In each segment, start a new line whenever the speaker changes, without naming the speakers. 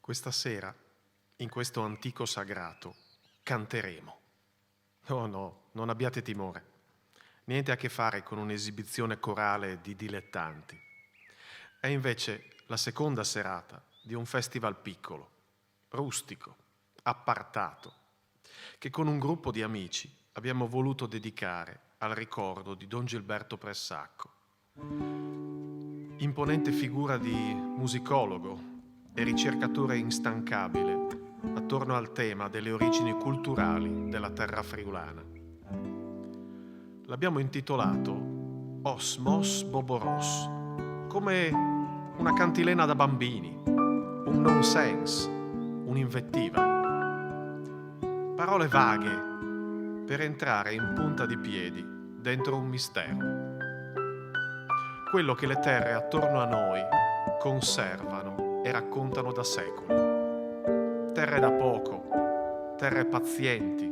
Questa sera, in questo antico sagrato, canteremo. Oh no, non abbiate timore. Niente a che fare con un'esibizione corale di dilettanti. È invece la seconda serata di un festival piccolo, rustico, appartato, che con un gruppo di amici abbiamo voluto dedicare al ricordo di Don Gilberto Pressacco. Imponente figura di musicologo e ricercatore instancabile attorno al tema delle origini culturali della terra friulana. L'abbiamo intitolato Os Mos Boboros, come una cantilena da bambini, un nonsense, un'invettiva. Parole vaghe per entrare in punta di piedi dentro un mistero. Quello che le terre attorno a noi conservano e raccontano da secoli. Terre da poco, terre pazienti,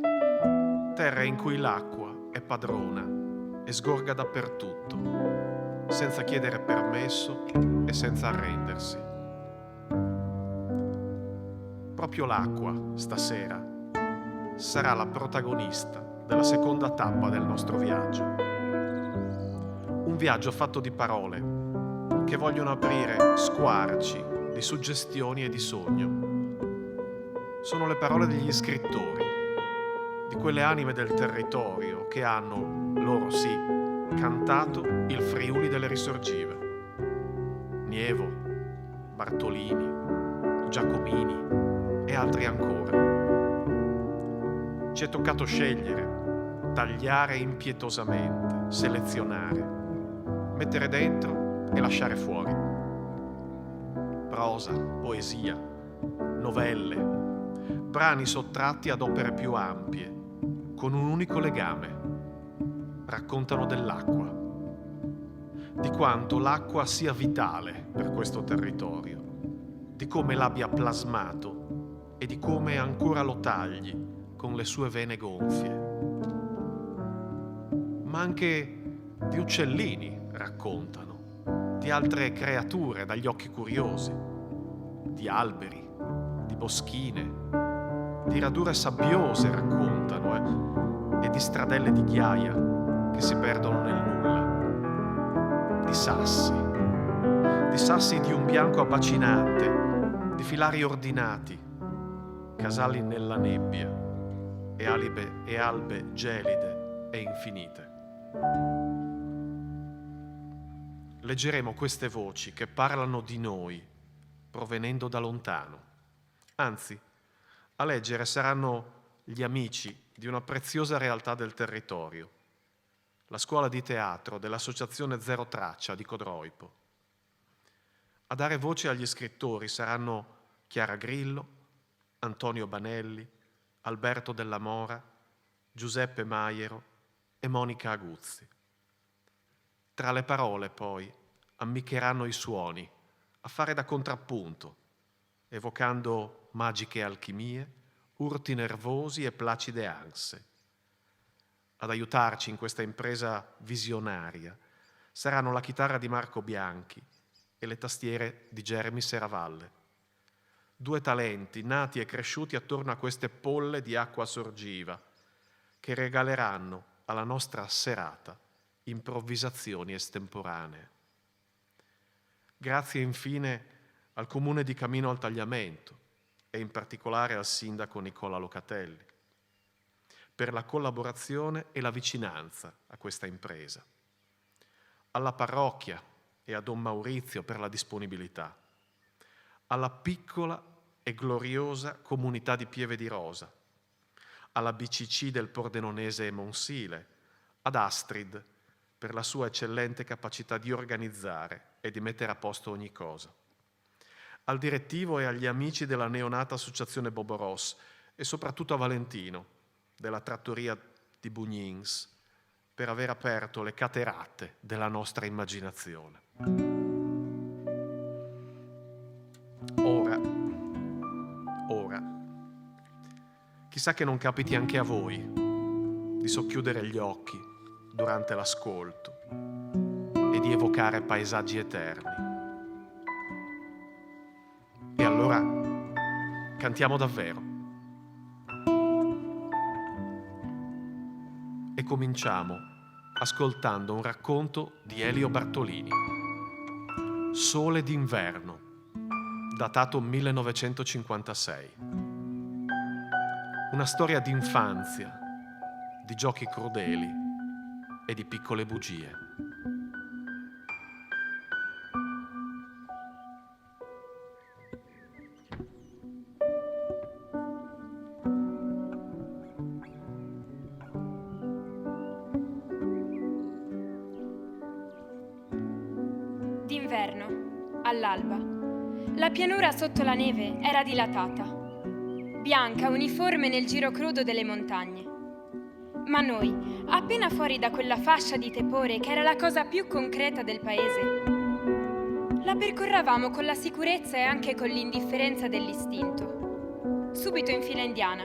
terre in cui l'acqua è padrona e sgorga dappertutto, senza chiedere permesso e senza arrendersi. Proprio l'acqua, stasera, sarà la protagonista della seconda tappa del nostro viaggio. Un viaggio fatto di parole che vogliono aprire squarci di suggestioni e di sogno. Sono le parole degli scrittori, di quelle anime del territorio che hanno, loro sì, cantato il Friuli delle risorgive. Nievo, Bartolini, Giacomini e altri ancora. Ci è toccato scegliere, tagliare impietosamente, selezionare, mettere dentro e lasciare fuori. Prosa, poesia, novelle, brani sottratti ad opere più ampie, con un unico legame. Raccontano dell'acqua, di quanto l'acqua sia vitale per questo territorio, di come l'abbia plasmato e di come ancora lo tagli con le sue vene gonfie. Ma anche di uccellini raccontano, di altre creature dagli occhi curiosi, di alberi, di boschine, di radure sabbiose raccontano e di stradelle di ghiaia che si perdono nel nulla, di sassi di un bianco abbacinante, di filari ordinati, casali nella nebbia e albe gelide e infinite. Leggeremo queste voci che parlano di noi, provenendo da lontano. Anzi, a leggere saranno gli amici di una preziosa realtà del territorio, la scuola di teatro dell'Associazione Zero Traccia di Codroipo. A dare voce agli scrittori saranno Chiara Grillo, Antonio Banelli, Alberto Della Mora, Giuseppe Maiero e Monica Aguzzi. Tra le parole, poi, ammiccheranno i suoni, a fare da contrappunto, evocando magiche alchimie, urti nervosi e placide anse. Ad aiutarci in questa impresa visionaria saranno la chitarra di Marco Bianchi e le tastiere di Jeremy Serravalle. Due talenti nati e cresciuti attorno a queste polle di acqua sorgiva che regaleranno alla nostra serata improvvisazioni estemporanee. Grazie infine al Comune di Camino al Tagliamento e in particolare al sindaco Nicola Locatelli per la collaborazione e la vicinanza a questa impresa, alla parrocchia e a Don Maurizio per la disponibilità, alla piccola e gloriosa comunità di Pieve di Rosa, alla BCC del Pordenonese e Monsile, ad Astrid per la sua eccellente capacità di organizzare e di mettere a posto ogni cosa, al direttivo e agli amici della neonata Associazione Boboros e soprattutto a Valentino della trattoria di Bugnins per aver aperto le cateratte della nostra immaginazione. Ora, chissà che non capiti anche a voi di socchiudere gli occhi durante l'ascolto e di evocare paesaggi eterni. E allora cantiamo davvero. E cominciamo ascoltando un racconto di Elio Bartolini, Sole d'inverno, datato 1956. Una storia di infanzia, di giochi crudeli e di piccole bugie.
D'inverno, all'alba, la pianura sotto la neve era dilatata, bianca, uniforme nel giro crudo delle montagne. Ma noi, appena fuori da quella fascia di tepore che era la cosa più concreta del paese, la percorravamo con la sicurezza e anche con l'indifferenza dell'istinto, subito in fila indiana,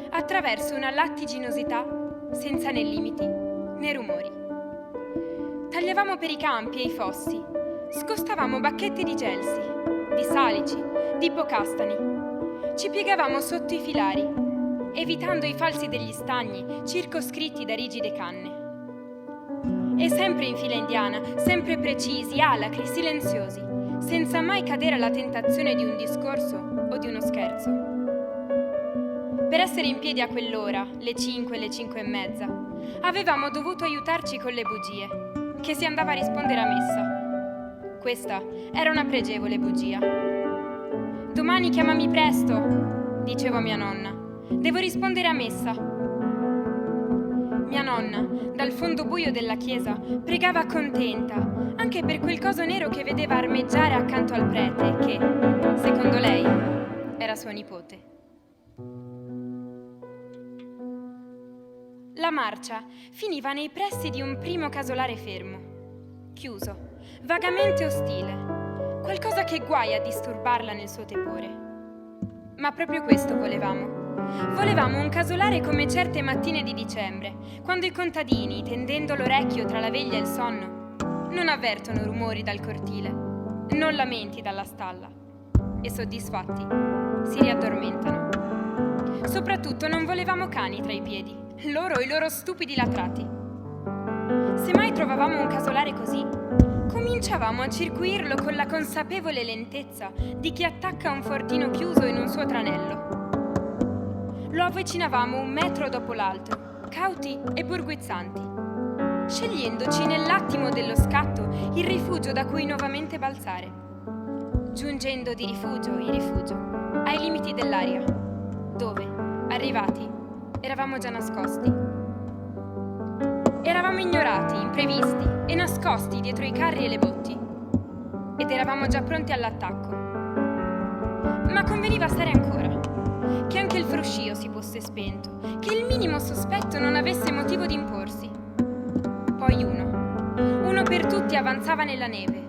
attraverso una lattiginosità senza né limiti né rumori. Tagliavamo per i campi e i fossi, scostavamo bacchette di gelsi, di salici, di ippocastani. Ci piegavamo sotto i filari, evitando i falsi degli stagni circoscritti da rigide canne. E sempre in fila indiana, sempre precisi, alacri, silenziosi, senza mai cadere alla tentazione di un discorso o di uno scherzo. Per essere in piedi a quell'ora, le 5, le 5 e mezza, avevamo dovuto aiutarci con le bugie, che si andava a rispondere a messa. Questa era una pregevole bugia. «Domani chiamami presto», dicevo a mia nonna. «Devo rispondere a messa». Mia nonna, dal fondo buio della chiesa, pregava contenta, anche per quel coso nero che vedeva armeggiare accanto al prete, che, secondo lei, era suo nipote. La marcia finiva nei pressi di un primo casolare fermo, chiuso, vagamente ostile, qualcosa che guai a disturbarla nel suo tepore. Ma proprio questo volevamo. Volevamo un casolare come certe mattine di dicembre, quando i contadini, tendendo l'orecchio tra la veglia e il sonno, non avvertono rumori dal cortile, non lamenti dalla stalla, e soddisfatti si riaddormentano. Soprattutto non volevamo cani tra i piedi, loro e i loro stupidi latrati. Se mai trovavamo un casolare così, cominciavamo a circuirlo con la consapevole lentezza di chi attacca un fortino chiuso in un suo tranello. Lo avvicinavamo un metro dopo l'altro, cauti e burguizzanti, scegliendoci nell'attimo dello scatto il rifugio da cui nuovamente balzare, giungendo di rifugio in rifugio ai limiti dell'aria, dove, arrivati, eravamo già nascosti. Eravamo ignorati, imprevisti e nascosti dietro i carri e le botti, ed eravamo già pronti all'attacco. Ma conveniva stare ancora, che anche il fruscio si fosse spento, che il minimo sospetto non avesse motivo di imporsi. Poi uno per tutti avanzava nella neve,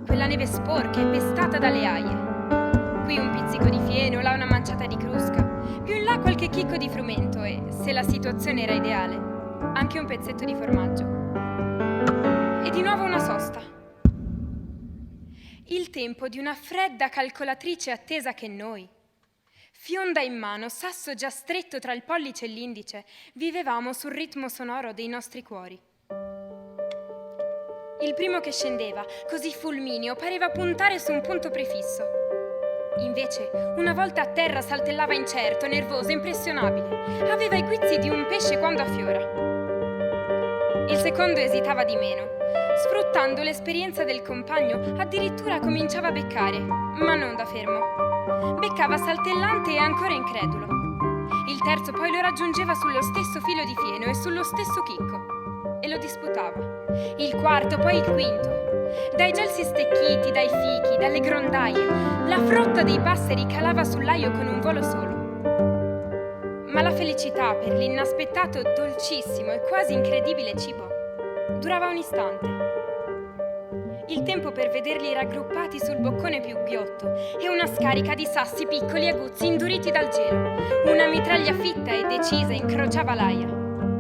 quella neve sporca e pestata dalle aie. Qui un pizzico di fieno, là una manciata di crusca, più in là qualche chicco di frumento e, se la situazione era ideale, anche un pezzetto di formaggio. E di nuovo una sosta. Il tempo di una fredda calcolatrice attesa che noi, fionda in mano, sasso già stretto tra il pollice e l'indice, vivevamo sul ritmo sonoro dei nostri cuori. Il primo che scendeva, così fulmineo, pareva puntare su un punto prefisso. Invece, una volta a terra saltellava incerto, nervoso, impressionabile. Aveva i guizzi di un pesce quando affiora. Il secondo esitava di meno. Sfruttando l'esperienza del compagno, addirittura cominciava a beccare, ma non da fermo. Beccava saltellante e ancora incredulo. Il terzo poi lo raggiungeva sullo stesso filo di fieno e sullo stesso chicco, e lo disputava. Il quarto, poi il quinto. Dai gelsi stecchiti, dai fichi, dalle grondaie, la frotta dei passeri calava sull'aio con un volo solo. Ma la felicità per l'inaspettato, dolcissimo e quasi incredibile cibo durava un istante. Il tempo per vederli raggruppati sul boccone più ghiotto e una scarica di sassi piccoli e aguzzi induriti dal gelo. Una mitraglia fitta e decisa incrociava l'aia.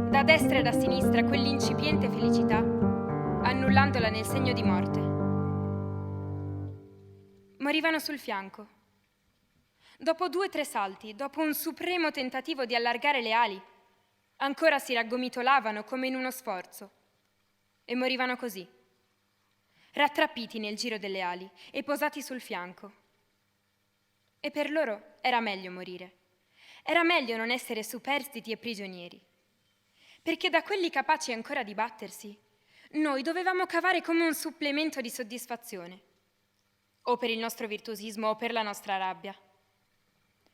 Da destra e da sinistra quell'incipiente felicità, annullandola nel segno di morte. Morivano sul fianco. dopo 2 o 3 salti, dopo un supremo tentativo di allargare le ali, ancora si raggomitolavano come in uno sforzo e morivano così, rattrappiti nel giro delle ali e posati sul fianco. E per loro era meglio morire. Era meglio non essere superstiti e prigionieri, perché da quelli capaci ancora di battersi, noi dovevamo cavare come un supplemento di soddisfazione, o per il nostro virtuosismo o per la nostra rabbia.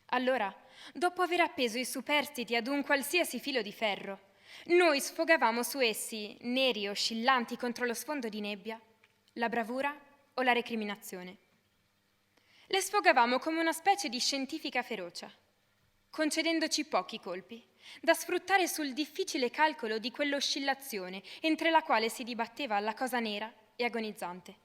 Allora, dopo aver appeso i superstiti ad un qualsiasi filo di ferro, noi sfogavamo su essi, neri e oscillanti contro lo sfondo di nebbia, la bravura o la recriminazione. Le sfogavamo come una specie di scientifica ferocia, concedendoci pochi colpi, da sfruttare sul difficile calcolo di quell'oscillazione entre la quale si dibatteva la cosa nera e agonizzante.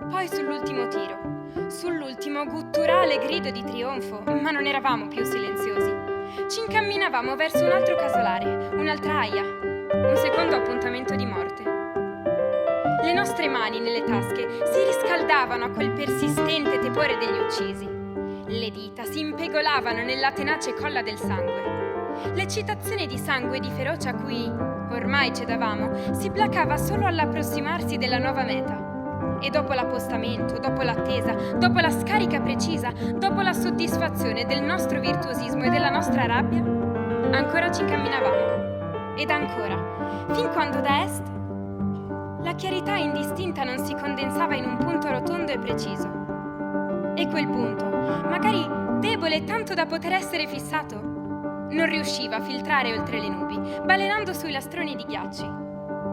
Poi sull'ultimo tiro, sull'ultimo gutturale grido di trionfo, ma non eravamo più silenziosi. Ci incamminavamo verso un altro casolare, un'altra aia, un secondo appuntamento di morte. Le nostre mani nelle tasche si riscaldavano a quel persistente tepore degli uccisi. Le dita si impegolavano nella tenace colla del sangue. L'eccitazione di sangue e di ferocia a cui ormai cedavamo si placava solo all'approssimarsi della nuova meta. E dopo l'appostamento, dopo l'attesa, dopo la scarica precisa, dopo la soddisfazione del nostro virtuosismo e della nostra rabbia, ancora ci incamminavamo. Ed ancora, fin quando da est la chiarità indistinta non si condensava in un punto rotondo e preciso. E quel punto, magari debole tanto da poter essere fissato, non riusciva a filtrare oltre le nubi, balenando sui lastroni di ghiacci,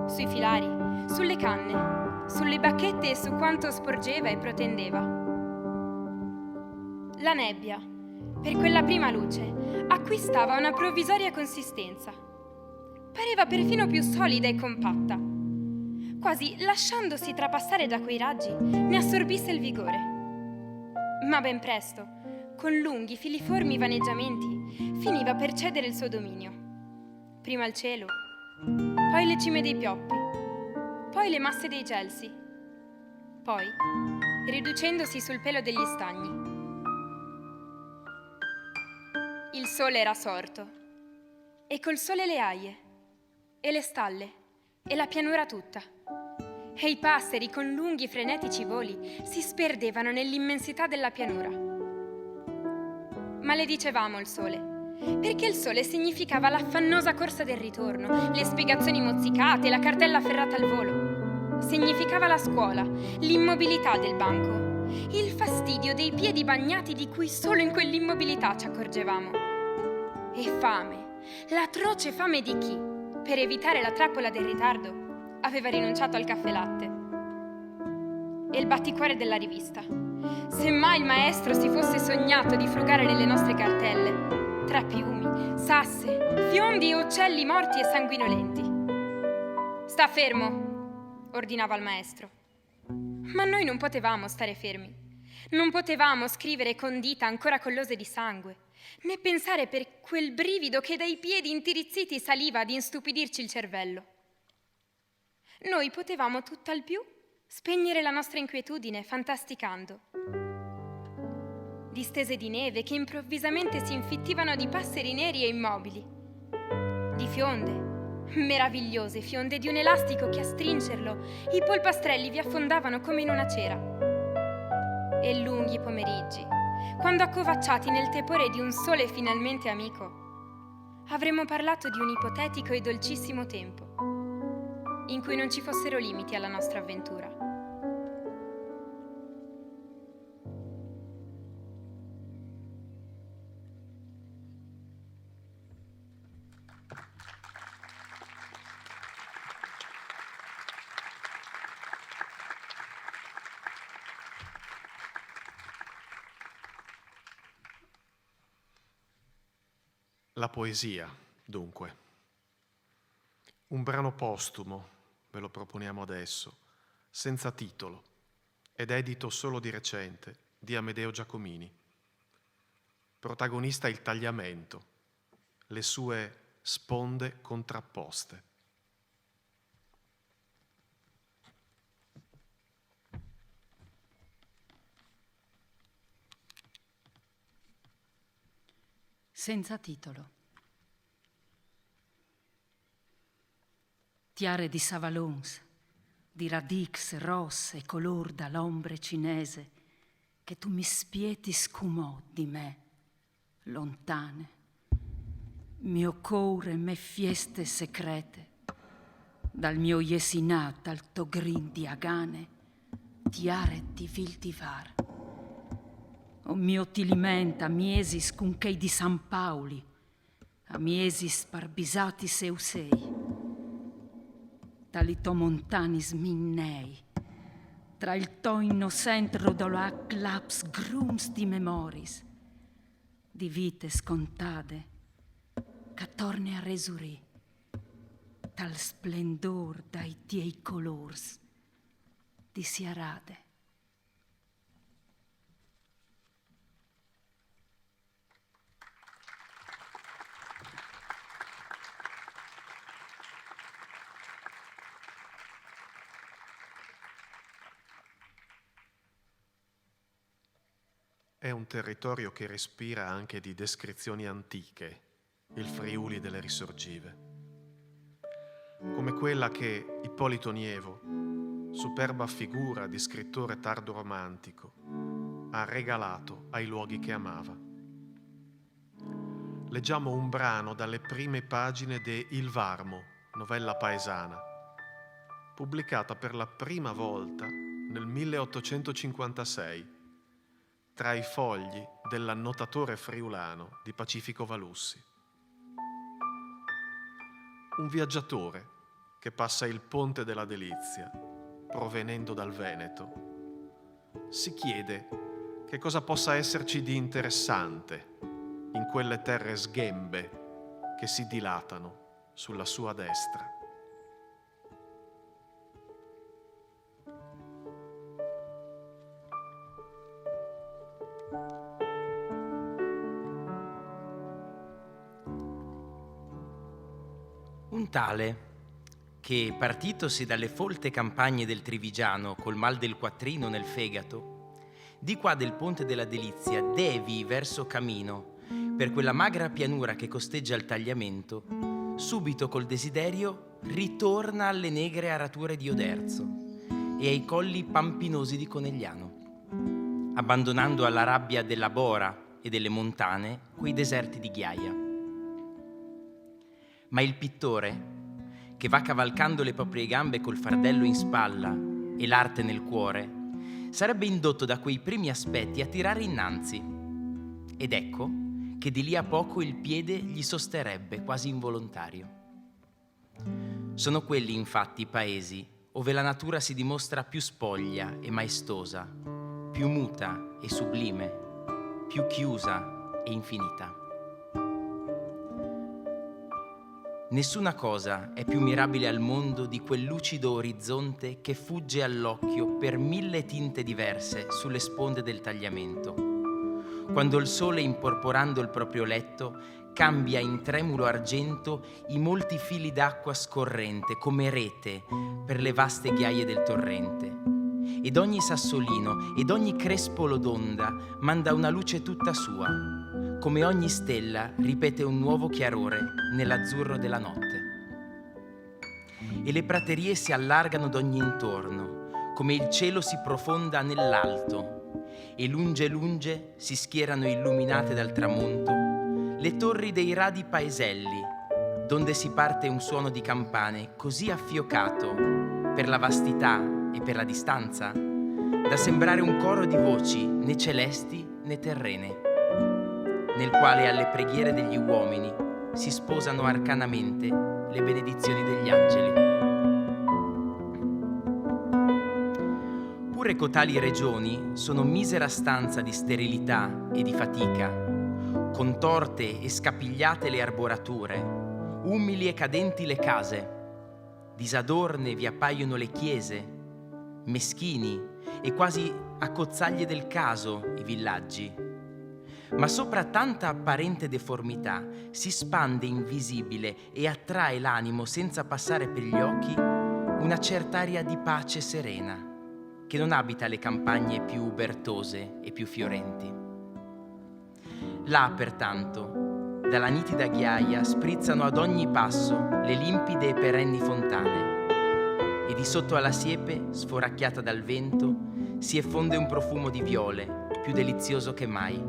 sui filari, sulle canne, sulle bacchette e su quanto sporgeva e protendeva. La nebbia, per quella prima luce, acquistava una provvisoria consistenza. Pareva perfino più solida e compatta, quasi lasciandosi trapassare da quei raggi, ne assorbisse il vigore. Ma ben presto, con lunghi, filiformi vaneggiamenti, finiva per cedere il suo dominio. Prima il cielo, poi le cime dei pioppi, poi le masse dei gelsi, poi riducendosi sul pelo degli stagni. Il sole era sorto, e col sole le aie, e le stalle, e la pianura tutta. E i passeri con lunghi frenetici voli si sperdevano nell'immensità della pianura. Maledicevamo il sole, perché il sole significava l'affannosa corsa del ritorno, le spiegazioni mozzicate, la cartella ferrata al volo. Significava la scuola, l'immobilità del banco, il fastidio dei piedi bagnati di cui solo in quell'immobilità ci accorgevamo. E fame, l'atroce fame di chi, per evitare la trappola del ritardo, aveva rinunciato al caffè latte. E il batticuore della rivista. Se mai il maestro si fosse sognato di frugare nelle nostre cartelle, tra piumi, sasse, fiondi e uccelli morti e sanguinolenti. Sta fermo, ordinava il maestro. Ma noi non potevamo stare fermi. Non potevamo scrivere con dita ancora collose di sangue, né pensare per quel brivido che dai piedi intirizziti saliva ad instupidirci il cervello. Noi potevamo tutt'al più spegnere la nostra inquietudine fantasticando. Distese di neve che improvvisamente si infittivano di passeri neri e immobili, di fionde, meravigliose fionde di un elastico che a stringerlo i polpastrelli vi affondavano come in una cera. E lunghi pomeriggi, quando accovacciati nel tepore di un sole finalmente amico, avremmo parlato di un ipotetico e dolcissimo tempo in cui non ci fossero limiti alla nostra avventura.
La poesia, dunque. Un brano postumo, ve lo proponiamo adesso, senza titolo, ed edito solo di recente, di Amedeo Giacomini. Protagonista il tagliamento, le sue sponde contrapposte.
Senza titolo. Tiare di Savalons, di radix rosse e color dall'ombre cinese, che tu mi spieti scumò di me, lontane. Mio core me fieste secrete, dal mio iesinat al togrin di agane, tiare di vildivar. O mio tilimenta miesi scunchei di San Paoli, a miesi sparbisati seusei, tali to montani sminnei, tra il to innocente rodola claps grums di memoris, di vite scontade, che torne a resurì, tal splendor dai tiei colors, di siarade.
È un territorio che respira anche di descrizioni antiche, il Friuli delle risorgive, come quella che Ippolito Nievo, superba figura di scrittore tardo-romantico, ha regalato ai luoghi che amava. Leggiamo un brano dalle prime pagine de Il Varmo, novella paesana, pubblicata per la prima volta nel 1856 tra i fogli dell'annotatore friulano di Pacifico Valussi. Un viaggiatore che passa il Ponte della Delizia, provenendo dal Veneto, si chiede che cosa possa esserci di interessante in quelle terre sghembe che si dilatano sulla sua destra.
Un tale che, partitosi dalle folte campagne del Trivigiano col mal del quattrino nel fegato, di qua del Ponte della Delizia devi verso Camino, per quella magra pianura che costeggia il tagliamento, subito col desiderio ritorna alle negre arature di Oderzo e ai colli pampinosi di Conegliano, abbandonando alla rabbia della Bora e delle montane quei deserti di ghiaia. Ma il pittore, che va cavalcando le proprie gambe col fardello in spalla e l'arte nel cuore, sarebbe indotto da quei primi aspetti a tirare innanzi. Ed ecco che di lì a poco il piede gli sosterrebbe quasi involontario. Sono quelli infatti i paesi ove la natura si dimostra più spoglia e maestosa, più muta e sublime, più chiusa e infinita. Nessuna cosa è più mirabile al mondo di quel lucido orizzonte che fugge all'occhio per 1000 tinte diverse sulle sponde del tagliamento, quando il sole, imporporando il proprio letto, cambia in tremulo argento i molti fili d'acqua scorrente come rete per le vaste ghiaie del torrente. Ed ogni sassolino ed ogni crespolo d'onda manda una luce tutta sua, come ogni stella ripete un nuovo chiarore nell'azzurro della notte. E le praterie si allargano d'ogni intorno, come il cielo si profonda nell'alto, e lunge lunge si schierano illuminate dal tramonto le torri dei radi paeselli, donde si parte un suono di campane così affiocato per la vastità e per la distanza, da sembrare un coro di voci né celesti né terrene, nel quale alle preghiere degli uomini si sposano arcanamente le benedizioni degli angeli. Pure cotali regioni sono misera stanza di sterilità e di fatica, contorte e scapigliate le arborature, umili e cadenti le case, disadorne vi appaiono le chiese, meschini e quasi accozzaglie del caso i villaggi. Ma sopra tanta apparente deformità si spande invisibile e attrae l'animo senza passare per gli occhi una certa aria di pace serena che non abita le campagne più ubertose e più fiorenti. Là, pertanto, dalla nitida ghiaia sprizzano ad ogni passo le limpide e perenni fontane, e di sotto alla siepe, sforacchiata dal vento, si effonde un profumo di viole più delizioso che mai,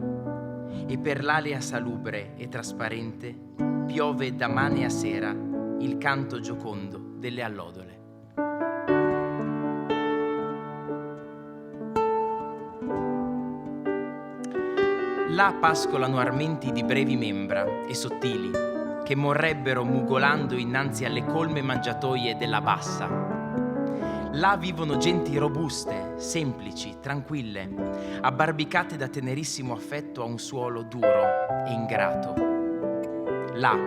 e per l'alea salubre e trasparente piove da mane a sera il canto giocondo delle allodole. Là pascolano armenti di brevi membra e sottili, che morrebbero mugolando innanzi alle colme mangiatoie della bassa. Là vivono genti robuste, semplici, tranquille, abbarbicate da tenerissimo affetto a un suolo duro e ingrato. Là,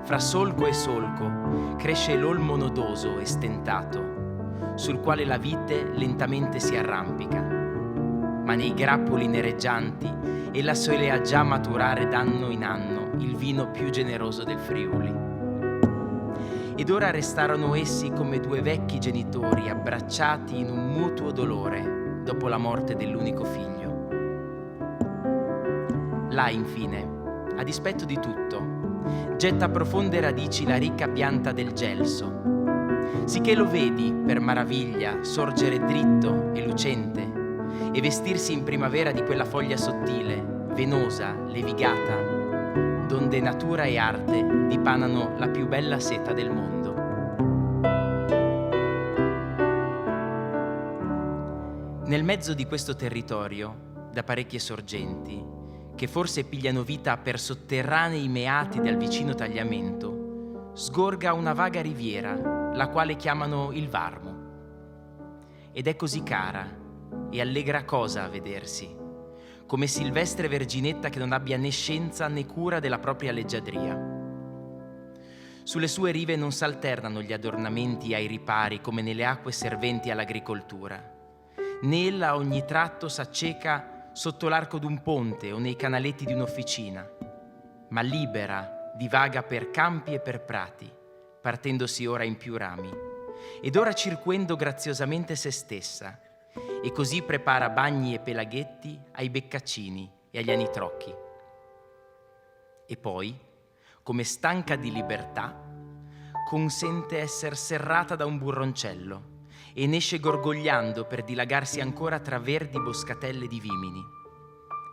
fra solco e solco, cresce l'olmo nodoso e stentato, sul quale la vite lentamente si arrampica. Ma nei grappoli nereggianti ella solea già maturare d'anno in anno il vino più generoso del Friuli. Ed ora restarono essi come due vecchi genitori abbracciati in un mutuo dolore dopo la morte dell'unico figlio. Là, infine, a dispetto di tutto, getta profonde radici la ricca pianta del gelso, sicché lo vedi, per maraviglia, sorgere dritto e lucente e vestirsi in primavera di quella foglia sottile, venosa, levigata, donde natura e arte dipanano la più bella seta del mondo. Nel mezzo di questo territorio, da parecchie sorgenti, che forse pigliano vita per sotterranei meati del vicino tagliamento, sgorga una vaga riviera, la quale chiamano il Varmo. Ed è così cara e allegra cosa a vedersi, come silvestre verginetta che non abbia né scienza né cura della propria leggiadria. Sulle sue rive non s'alternano gli adornamenti ai ripari come nelle acque serventi all'agricoltura, né ella a ogni tratto s'acceca sotto l'arco d'un ponte o nei canaletti di un'officina, ma libera divaga per campi e per prati, partendosi ora in più rami, ed ora circuendo graziosamente se stessa, e così prepara bagni e pelaghetti ai beccaccini e agli anitrocchi. E poi, come stanca di libertà, consente esser serrata da un burroncello e n'esce gorgogliando per dilagarsi ancora tra verdi boscatelle di vimini,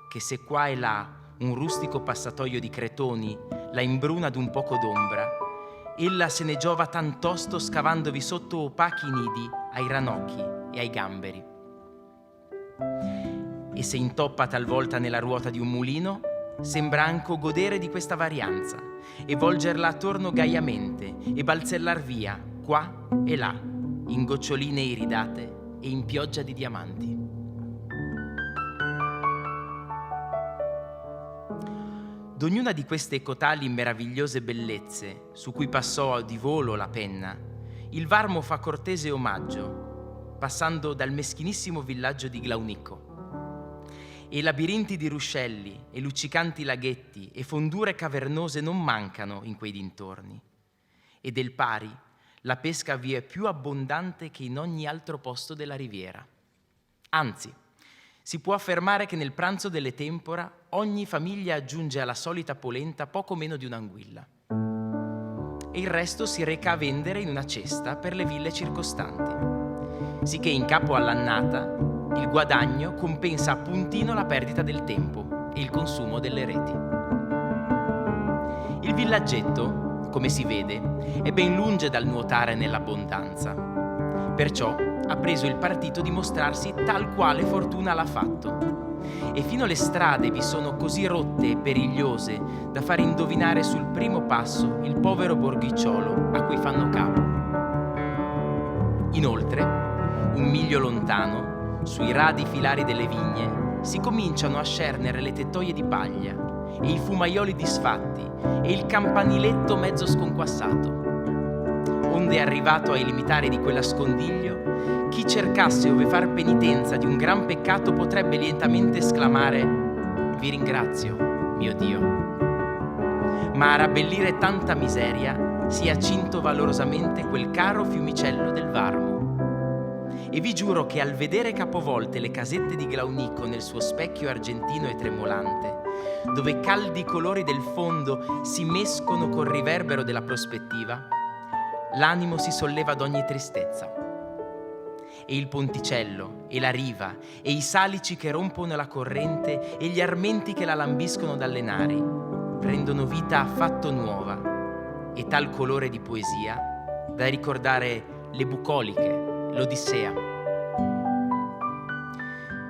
che se qua e là un rustico passatoio di cretoni la imbruna d'un poco d'ombra, ella se ne giova tantosto scavandovi sotto opachi nidi ai ranocchi e ai gamberi. E se intoppa talvolta nella ruota di un mulino, sembra anco godere di questa varianza e volgerla attorno gaiamente e balzellar via qua e là in goccioline iridate e in pioggia di diamanti. D'ognuna di queste cotali meravigliose bellezze su cui passò di volo la penna, il Varmo fa cortese omaggio, passando dal meschinissimo villaggio di Glaunicco. E labirinti di ruscelli e luccicanti laghetti e fondure cavernose non mancano in quei dintorni. E del pari la pesca vi è più abbondante che in ogni altro posto della riviera. Anzi, si può affermare che nel pranzo delle tempora ogni famiglia aggiunge alla solita polenta poco meno di un'anguilla. E il resto si reca a vendere in una cesta per le ville circostanti, sicché in capo all'annata il guadagno compensa a puntino la perdita del tempo e il consumo delle reti. Il villaggetto, come si vede, è ben lunge dal nuotare nell'abbondanza. Perciò ha preso il partito di mostrarsi tal quale fortuna l'ha fatto. E fino le strade vi sono così rotte e perigliose da far indovinare sul primo passo il povero borghicciolo a cui fanno capo. Inoltre, un miglio lontano, sui radi filari delle vigne, si cominciano a scernere le tettoie di paglia e i fumaioli disfatti e il campaniletto mezzo sconquassato. Onde arrivato ai limitari di quell'ascondiglio, chi cercasse ove far penitenza di un gran peccato potrebbe lietamente esclamare: «Vi ringrazio, mio Dio». Ma a rabbellire tanta miseria si è cinto valorosamente quel caro fiumicello del Varmo. E vi giuro che al vedere capovolte le casette di Glaunicco nel suo specchio argentino e tremolante, dove caldi colori del fondo si mescono col riverbero della prospettiva, l'animo si solleva ad ogni tristezza. E il ponticello, e la riva, e i salici che rompono la corrente, e gli armenti che la lambiscono dalle nari, prendono vita affatto nuova, e tal colore di poesia da ricordare le bucoliche, l'Odissea.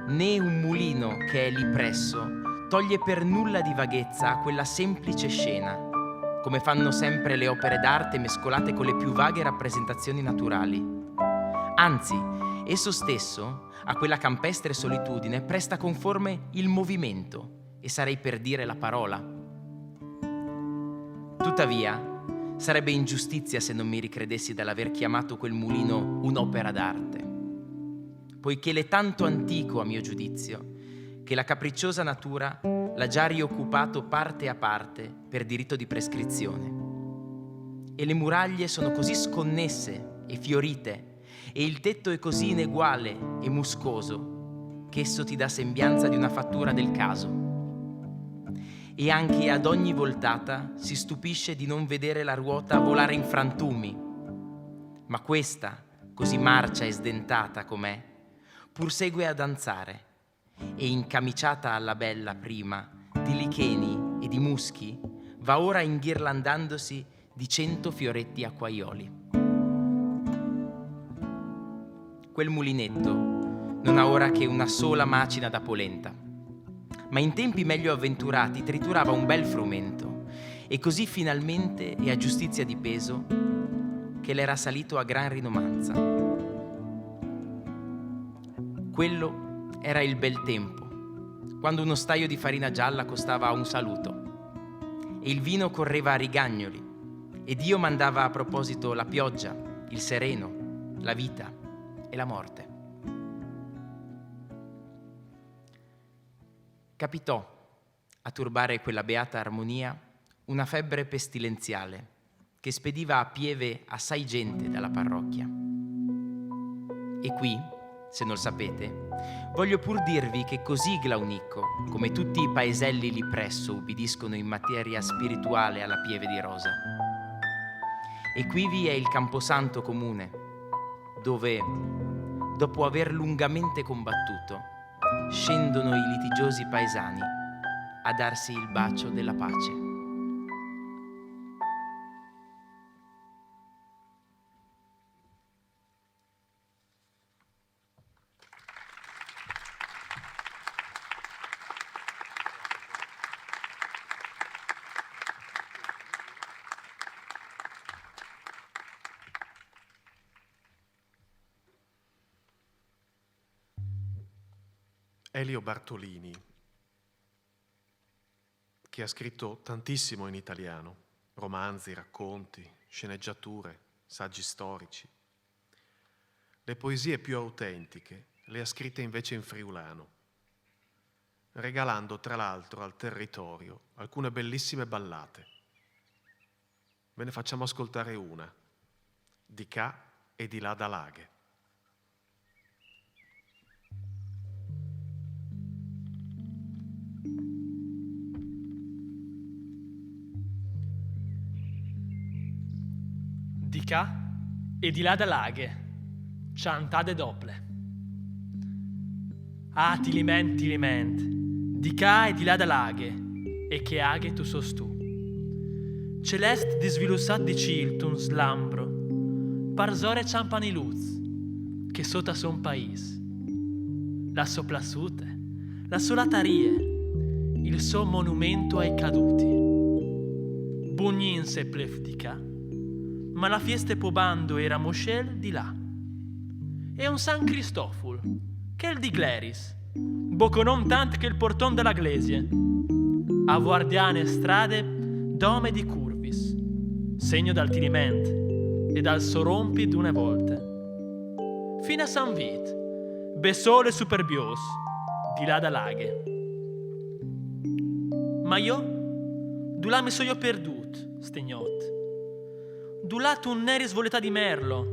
Né un mulino che è lì presso toglie per nulla di vaghezza a quella semplice scena, come fanno sempre le opere d'arte mescolate con le più vaghe rappresentazioni naturali. Anzi, esso stesso, a quella campestre solitudine, presta conforme il movimento, e sarei per dire la parola. Tuttavia, sarebbe ingiustizia se non mi ricredessi dall'aver chiamato quel mulino un'opera d'arte, poiché l'è tanto antico, a mio giudizio, che la capricciosa natura l'ha già rioccupato parte a parte per diritto di prescrizione. E le muraglie sono così sconnesse e fiorite, e il tetto è così ineguale e muscoso, che esso ti dà sembianza di una fattura del caso. E anche ad ogni voltata si stupisce di non vedere la ruota volare in frantumi. Ma questa, così marcia e sdentata com'è, pur segue a danzare, e incamiciata alla bella prima di licheni e di muschi, va ora inghirlandandosi di 100 fioretti acquaioli. Quel mulinetto non ha ora che una sola macina da polenta, ma in tempi meglio avventurati triturava un bel frumento, e così finalmente, e a giustizia di peso, che l'era salito a gran rinomanza. Quello era il bel tempo, quando uno staio di farina gialla costava un saluto, e il vino correva a rigagnoli, e Dio mandava a proposito la pioggia, il sereno, la vita e la morte. Capitò, a turbare quella beata armonia, una febbre pestilenziale che spediva a pieve assai gente dalla parrocchia. E qui, se non sapete, voglio pur dirvi che così Glaunicco, come tutti i paeselli lì presso, ubbidiscono in materia spirituale alla pieve di rosa. E quivi è il camposanto comune, dove, dopo aver lungamente combattuto, scendono i litigiosi paesani a darsi il bacio della pace.
Elio Bartolini, che ha scritto tantissimo in italiano, romanzi, racconti, sceneggiature, saggi storici. Le poesie più autentiche le ha scritte invece in friulano, regalando tra l'altro al territorio alcune bellissime ballate. Ve ne facciamo ascoltare una, di Ca e di là da Laghe.
Di ca e di là da Laghe, ciantade dople. Ah, ti liment, di ca e di là da Laghe, e che aghe tu sos tu. Celeste disvilussat di ciltun slambro, parzore ciampani luz, che sota son pais. La soplassute, la solatarie, il suo monumento ai caduti. Bugnin se plef di ca, ma la fieste pobando era Moschel di là. E un San Cristoful, che il di Gleris, boconom tant che il porton della Glesie, a guardiane strade dome di curvis, segno dal tiniment e dal sorompi d'une volte. Fino a San Vit, besole superbios, di là da Laghe. Ma io, du là mi so io perdut, stegnot. Du là tu neri svoleta di merlo,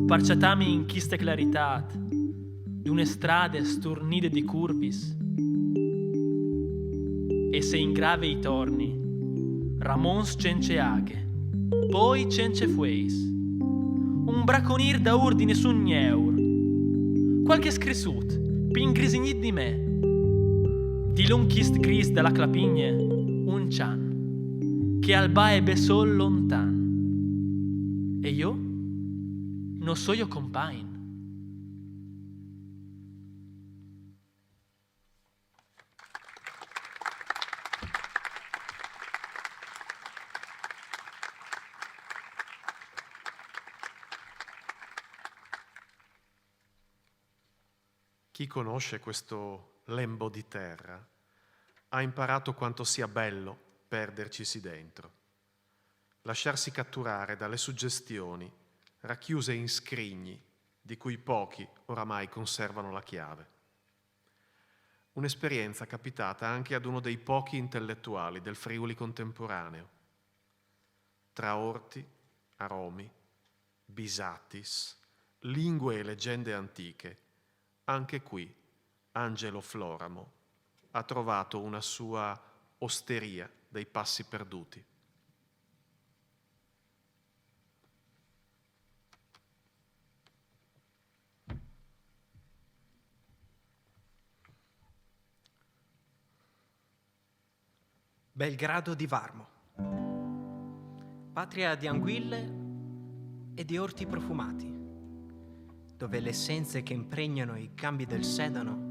parciatami in chiste claritat, d'une strade sturnide di curvis. e se in grave i torni, Ramons cenceaghe, poi cencefueis, un braconier da ordine su gneur, qualche scrisut, pin grisignit di me, di l'unchist gris della clapigne, un cian, che al baebe sol lontan, e io non so io compain.
Chi conosce questo lembo di terra ha imparato quanto sia bello perdercisi dentro, lasciarsi catturare dalle suggestioni racchiuse in scrigni di cui pochi oramai conservano la chiave. Un'esperienza capitata anche ad uno dei pochi intellettuali del Friuli contemporaneo. Tra orti, aromi, bisatis, lingue e leggende antiche, anche qui Angelo Floramo ha trovato una sua osteria dei passi perduti.
Belgrado di Varmo, patria di anguille e di orti profumati, dove le essenze che impregnano i gambi del sedano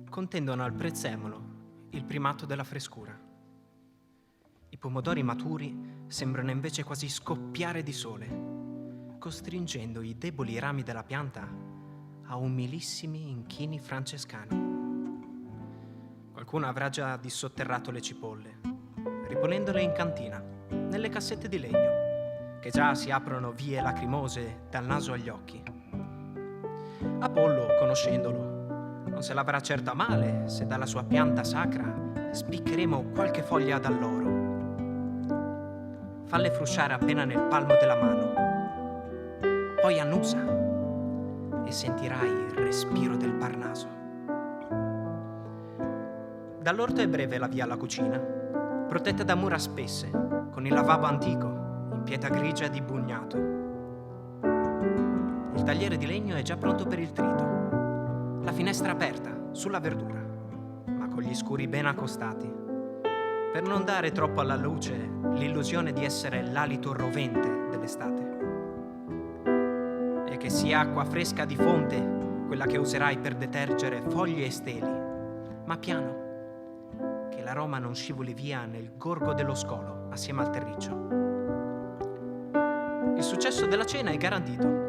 contendono al prezzemolo il primato della frescura. I pomodori maturi sembrano invece quasi scoppiare di sole, costringendo i deboli rami della pianta a umilissimi inchini francescani. Qualcuno avrà già dissotterrato le cipolle, riponendole in cantina, nelle cassette di legno, che già si aprono vie lacrimose dal naso agli occhi. Apollo, conoscendolo, non se l'avrà certo a male se dalla sua pianta sacra spiccheremo qualche foglia d'alloro. Falle frusciare appena nel palmo della mano, poi annusa e sentirai il respiro del Parnaso. Dall'orto è breve la via alla cucina, protetta da mura spesse, con il lavabo antico, in pietra grigia di bugnato. Il tagliere di legno è già pronto per il trito, la finestra aperta, sulla verdura, ma con gli scuri ben accostati, per non dare troppo alla luce l'illusione di essere l'alito rovente dell'estate. E che sia acqua fresca di fonte quella che userai per detergere foglie e steli, ma piano, che l'aroma non scivoli via nel gorgo dello scolo assieme al terriccio. Il successo della cena è garantito.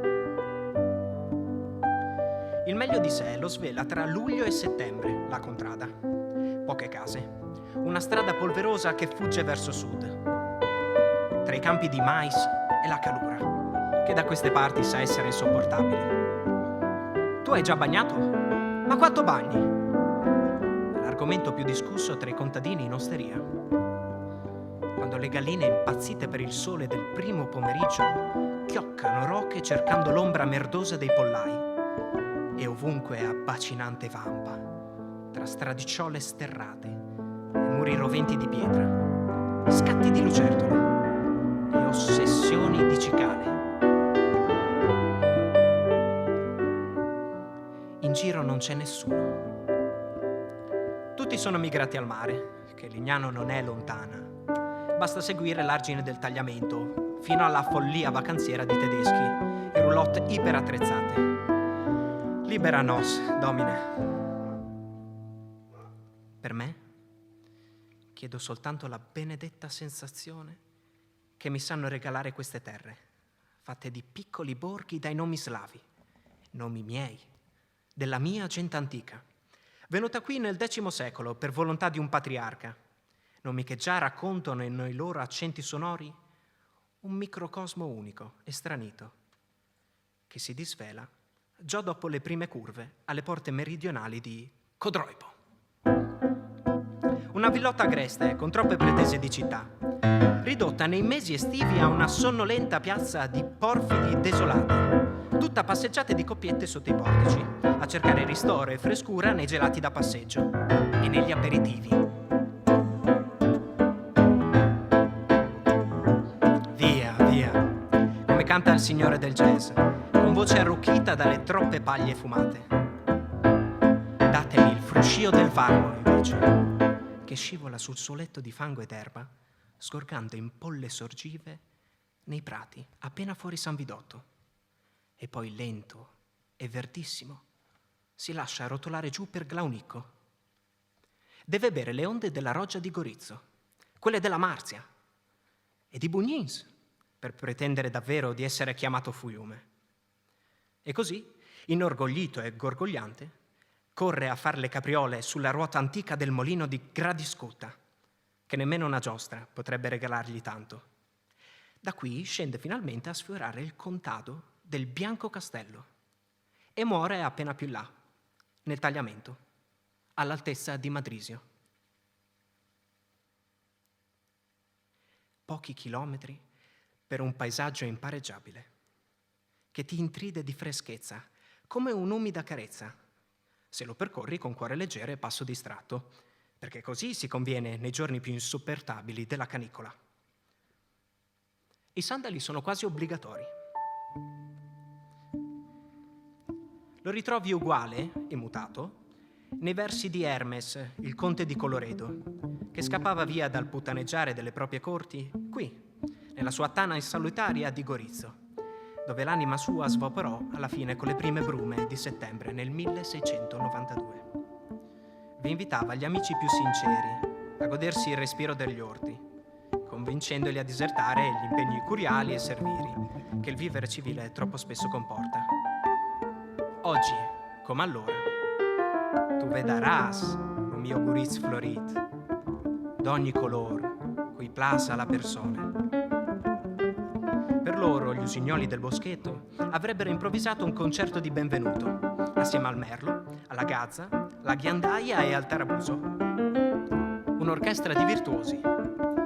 Il meglio di sé lo svela tra luglio e settembre la contrada. Poche case, una strada polverosa che fugge verso sud, tra i campi di mais e la calura, che da queste parti sa essere insopportabile. Tu hai già bagnato? Ma quanto bagni? L'argomento più discusso tra i contadini in osteria. Quando le galline impazzite per il sole del primo pomeriggio chioccano roche cercando l'ombra merdosa dei pollai, e ovunque è abbacinante vampa, tra stradicciole sterrate e muri roventi di pietra, scatti di lucertole e ossessioni di cicale. In giro non c'è nessuno. Tutti sono migrati al mare, che Lignano non è lontana. Basta seguire l'argine del tagliamento fino alla follia vacanziera di tedeschi e roulotte iperattrezzate. Libera nos, Domine. Per me, chiedo soltanto la benedetta sensazione che mi sanno regalare queste terre, fatte di piccoli borghi dai nomi slavi, nomi miei, della mia gente antica, venuta qui nel X secolo per volontà di un patriarca, nomi che già raccontano nei loro accenti sonori un microcosmo unico e stranito, che si disvela già dopo le prime curve alle porte meridionali di Codroipo. Una villotta agreste con troppe pretese di città, ridotta nei mesi estivi a una sonnolenta piazza di porfidi desolati, tutta passeggiate di coppiette sotto i portici, a cercare ristoro e frescura nei gelati da passeggio e negli aperitivi. canta il signore del jazz, con voce arrocchita dalle troppe paglie fumate. Datemi il fruscio del Varmo, invece, che scivola sul suo letto di fango ed erba, sgorgando in polle sorgive nei prati appena fuori San Vidotto. E poi lento e verdissimo si lascia rotolare giù per Glaunicco. Deve bere le onde della roggia di Gorizzo, quelle della Marzia e di Bugnins, per pretendere davvero di essere chiamato fiume. E così, inorgoglito e gorgogliante, corre a far le capriole sulla ruota antica del molino di Gradiscotta, che nemmeno una giostra potrebbe regalargli tanto. Da qui scende finalmente a sfiorare il contado del Bianco Castello e muore appena più là, nel tagliamento, all'altezza di Madrisio. Pochi chilometri per un paesaggio impareggiabile, che ti intride di freschezza, come un'umida carezza, se lo percorri con cuore leggero e passo distratto, perché così si conviene nei giorni più insopportabili della canicola. I sandali sono quasi obbligatori. Lo ritrovi uguale, immutato, nei versi di Hermes, il conte di Coloredo, che scappava via dal puttaneggiare delle proprie corti qui, nella sua tana insalutaria di Gorizzo, dove l'anima sua svaporò alla fine con le prime brume di settembre nel 1692. Vi invitava gli amici più sinceri a godersi il respiro degli orti, convincendoli a disertare gli impegni curiali e servili che il vivere civile troppo spesso comporta. Oggi, come allora, tu vedarás, o mio Guriz florit, d'ogni color, cui plasa la persona. Per loro, gli usignoli del boschetto avrebbero improvvisato un concerto di benvenuto, assieme al merlo, alla gazza, alla ghiandaia e al tarabuso. Un'orchestra di virtuosi,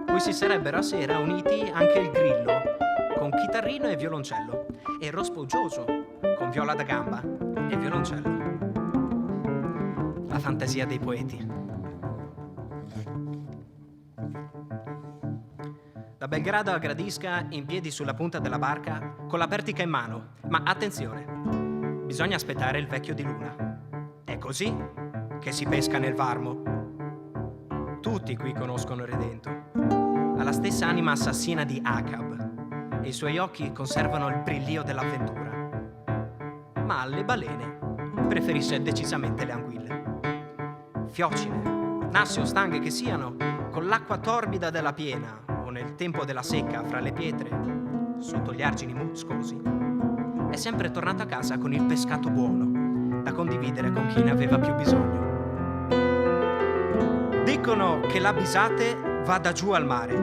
cui si sarebbero a sera uniti anche il grillo, con chitarrino e violoncello, e il rospogioso, con viola da gamba e violoncello. La fantasia dei poeti. Da Belgrado a Gradisca, in piedi sulla punta della barca, con la pertica in mano. Ma attenzione, bisogna aspettare il vecchio di luna. È così che si pesca nel Varmo. Tutti qui conoscono Redento. Ha la stessa anima assassina di Acab e i suoi occhi conservano il brillio dell'avventura. Ma alle balene preferisce decisamente le anguille. Fiocine, nassi o stanghe che siano, con l'acqua torbida della piena o nel tempo della secca fra le pietre, sotto gli argini muscosi, è sempre tornato a casa con il pescato buono da condividere con chi ne aveva più bisogno. Dicono che l'Abisate vada giù al mare.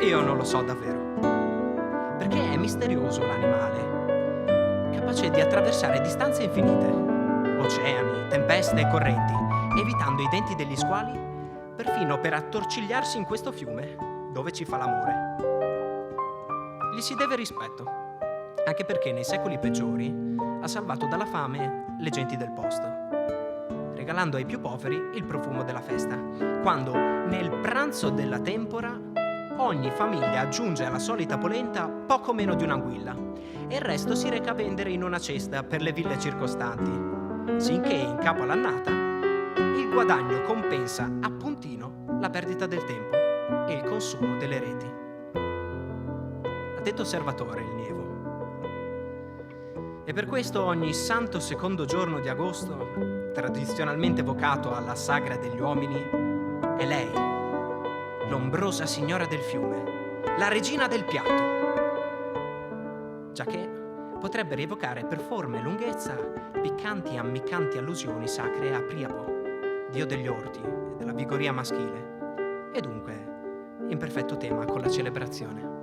Io non lo so davvero, perché è misterioso l'animale, capace di attraversare distanze infinite, oceani, tempeste e correnti, evitando i denti degli squali, perfino per attorcigliarsi in questo fiume, dove ci fa l'amore. Gli si deve rispetto, anche perché nei secoli peggiori ha salvato dalla fame le genti del posto, regalando ai più poveri il profumo della festa, quando nel pranzo della tempora ogni famiglia aggiunge alla solita polenta poco meno di un'anguilla e il resto si reca a vendere in una cesta per le ville circostanti, sinché in capo all'annata il guadagno compensa a puntino la perdita del tempo e il consumo delle reti. Ha detto osservatore il Nievo. E per questo ogni santo secondo giorno di agosto, tradizionalmente vocato alla sagra degli uomini, è lei, l'ombrosa signora del fiume, la regina del piatto, giacché potrebbe rievocare per forma e lunghezza piccanti e ammiccanti allusioni sacre a Priapo, dio degli orti e della vigoria maschile, e dunque in perfetto tema con la celebrazione.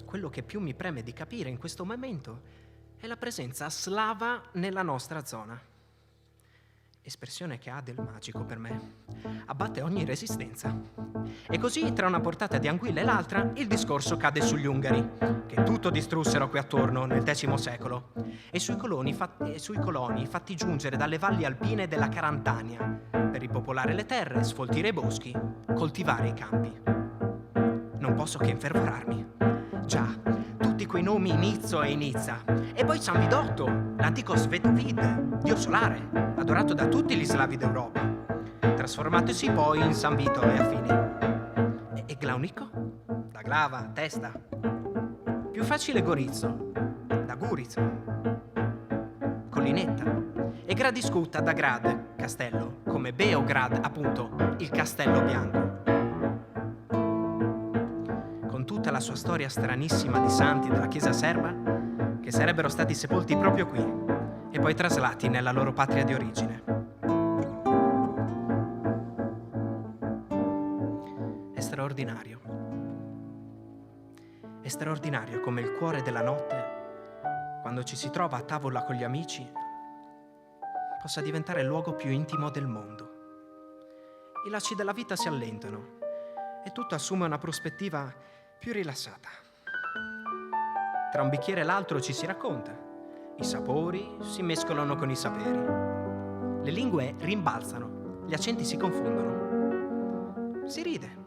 Quello che più mi preme di capire in questo momento è la presenza slava nella nostra zona. Espressione che ha del magico per me. Abbatte ogni resistenza. E così, tra una portata di anguilla e l'altra, il discorso cade sugli ungari, che tutto distrussero qui attorno nel X secolo, e sui coloni fatti giungere dalle valli alpine della Carantania, per ripopolare le terre, sfoltire i boschi, coltivare i campi. non posso che infervorarmi. Già, tutti quei nomi Inizio e Inizza. E poi San Vidotto, l'antico Svetovid, dio solare, adorato da tutti gli slavi d'Europa, trasformatosi poi in San Vito e affini. E Glaunico? Da glava, testa. Più facile Gorizzo, da Gurizzo. Collinetta. E Gradiscutta da Grad, castello, come Beograd, appunto, il castello bianco. Con tutta la sua storia stranissima di santi della chiesa serba, che sarebbero stati sepolti proprio qui e poi traslati nella loro patria di origine. È straordinario. È straordinario come il cuore della notte, quando ci si trova a tavola con gli amici, possa diventare il luogo più intimo del mondo. I lacci della vita si allentano e tutto assume una prospettiva più rilassata. Tra un bicchiere e l'altro ci si racconta. I sapori si mescolano con i saperi. Le lingue rimbalzano, gli accenti si confondono. Si ride.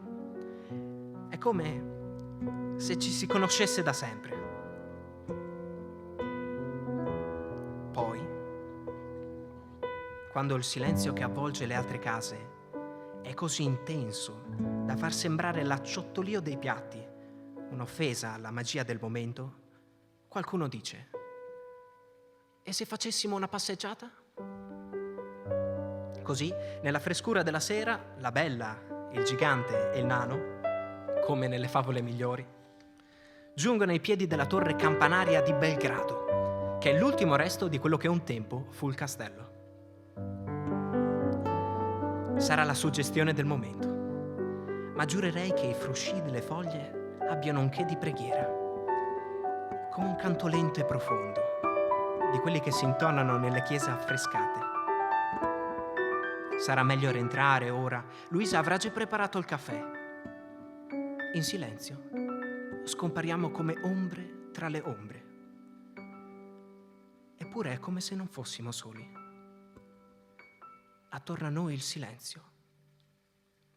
È come se ci si conoscesse da sempre. Poi, quando il silenzio che avvolge le altre case è così intenso da far sembrare l'acciottolio dei piatti un'offesa alla magia del momento, qualcuno dice: e se facessimo una passeggiata? Così, nella frescura della sera, la bella, il gigante e il nano, come nelle favole migliori, giungono ai piedi della torre campanaria di Belgrado, che è l'ultimo resto di quello che un tempo fu il castello. Sarà la suggestione del momento, ma giurerei che i frusci delle foglie abbiano un che di preghiera, come un canto lento e profondo, di quelli che si intonano nelle chiese affrescate. Sarà meglio rientrare ora. Luisa avrà già preparato il caffè. In silenzio scompariamo come ombre tra le ombre. Eppure è come se non fossimo soli. Attorno a noi il silenzio,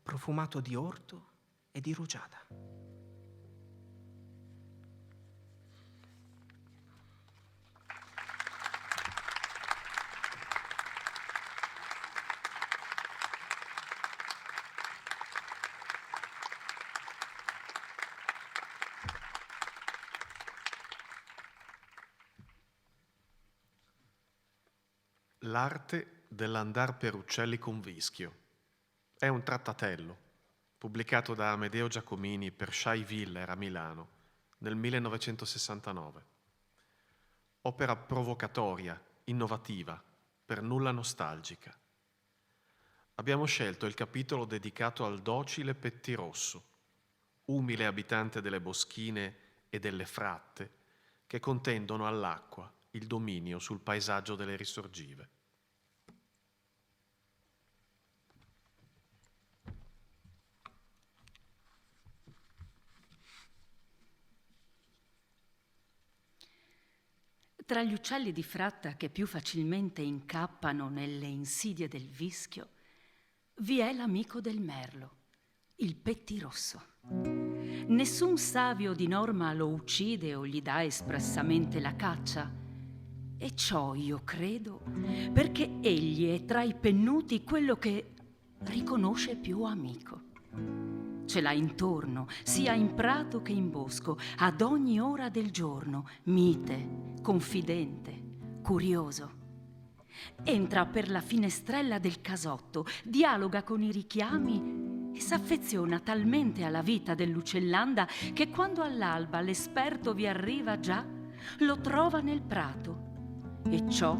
profumato di orto e di rugiada.
L'arte dell'andar per uccelli con vischio è un trattatello pubblicato da Amedeo Giacomini per Shai Viller a Milano nel 1969. Opera provocatoria, innovativa, per nulla nostalgica. Abbiamo scelto il capitolo dedicato al docile pettirosso, umile abitante delle boschine e delle fratte che contendono all'acqua il dominio sul paesaggio delle risorgive.
Tra gli uccelli di fratta che più facilmente incappano nelle insidie del vischio, vi è l'amico del merlo, il pettirosso. Nessun savio di norma lo uccide o gli dà espressamente la caccia. E ciò io credo perché egli è tra i pennuti quello che riconosce più amico. Ce l'ha intorno, sia in prato che in bosco, ad ogni ora del giorno, mite, confidente, curioso. Entra per la finestrella del casotto, dialoga con i richiami e s'affeziona talmente alla vita dell'uccellanda che quando all'alba l'esperto vi arriva già, lo trova nel prato. E ciò,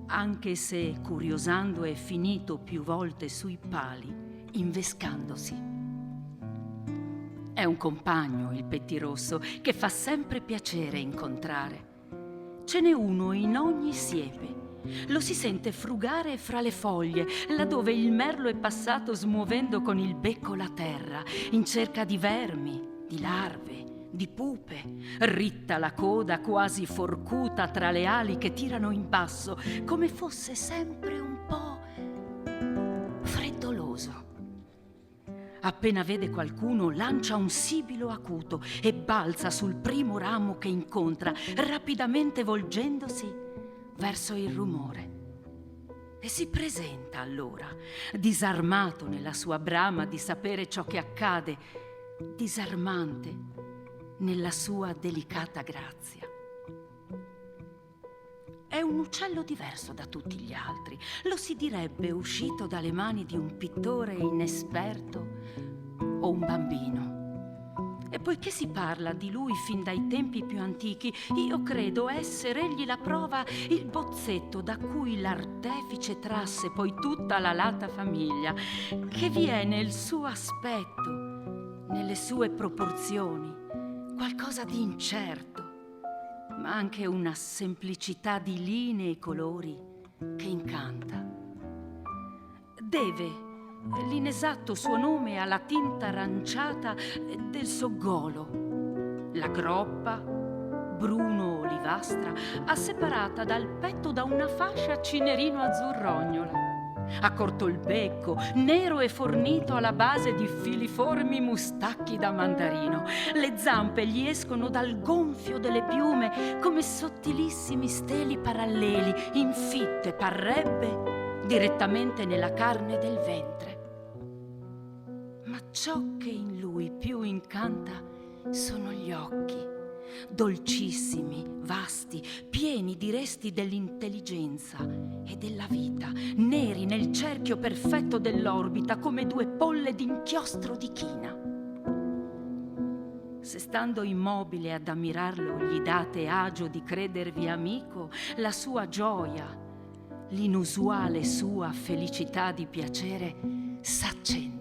anche se curiosando è finito più volte sui pali, invescandosi. È un compagno, il pettirosso, che fa sempre piacere incontrare. Ce n'è uno in ogni siepe. Lo si sente frugare fra le foglie, laddove il merlo è passato smuovendo con il becco la terra, in cerca di vermi, di larve, di pupe. Ritta la coda quasi forcuta tra le ali che tirano in basso, come fosse sempre un po' freddoloso. Appena vede qualcuno, lancia un sibilo acuto e balza sul primo ramo che incontra, rapidamente volgendosi verso il rumore. E si presenta allora, disarmato nella sua brama di sapere ciò che accade, disarmante nella sua delicata grazia. È un uccello diverso da tutti gli altri. Lo si direbbe uscito dalle mani di un pittore inesperto o un bambino. E poiché si parla di lui fin dai tempi più antichi, io credo essere egli la prova, il bozzetto da cui l'artefice trasse poi tutta la lata famiglia, che vi è nel suo aspetto, nelle sue proporzioni, qualcosa di incerto, ma anche una semplicità di linee e colori che incanta. Deve l'inesatto suo nome alla tinta aranciata del soggolo. La groppa, bruno-olivastra, asseparata dal petto da una fascia cinerino-azzurrognola. Ha corto il becco, nero e fornito alla base di filiformi mustacchi da mandarino. Le zampe gli escono dal gonfio delle piume come sottilissimi steli paralleli, infitte, parrebbe, direttamente nella carne del ventre. Ma ciò che in lui più incanta sono gli occhi, dolcissimi, vasti, pieni di resti dell'intelligenza e della vita, neri nel cerchio perfetto dell'orbita come due polle d'inchiostro di china. Se stando immobile ad ammirarlo gli date agio di credervi amico, la sua gioia, l'inusuale sua felicità di piacere s'accende.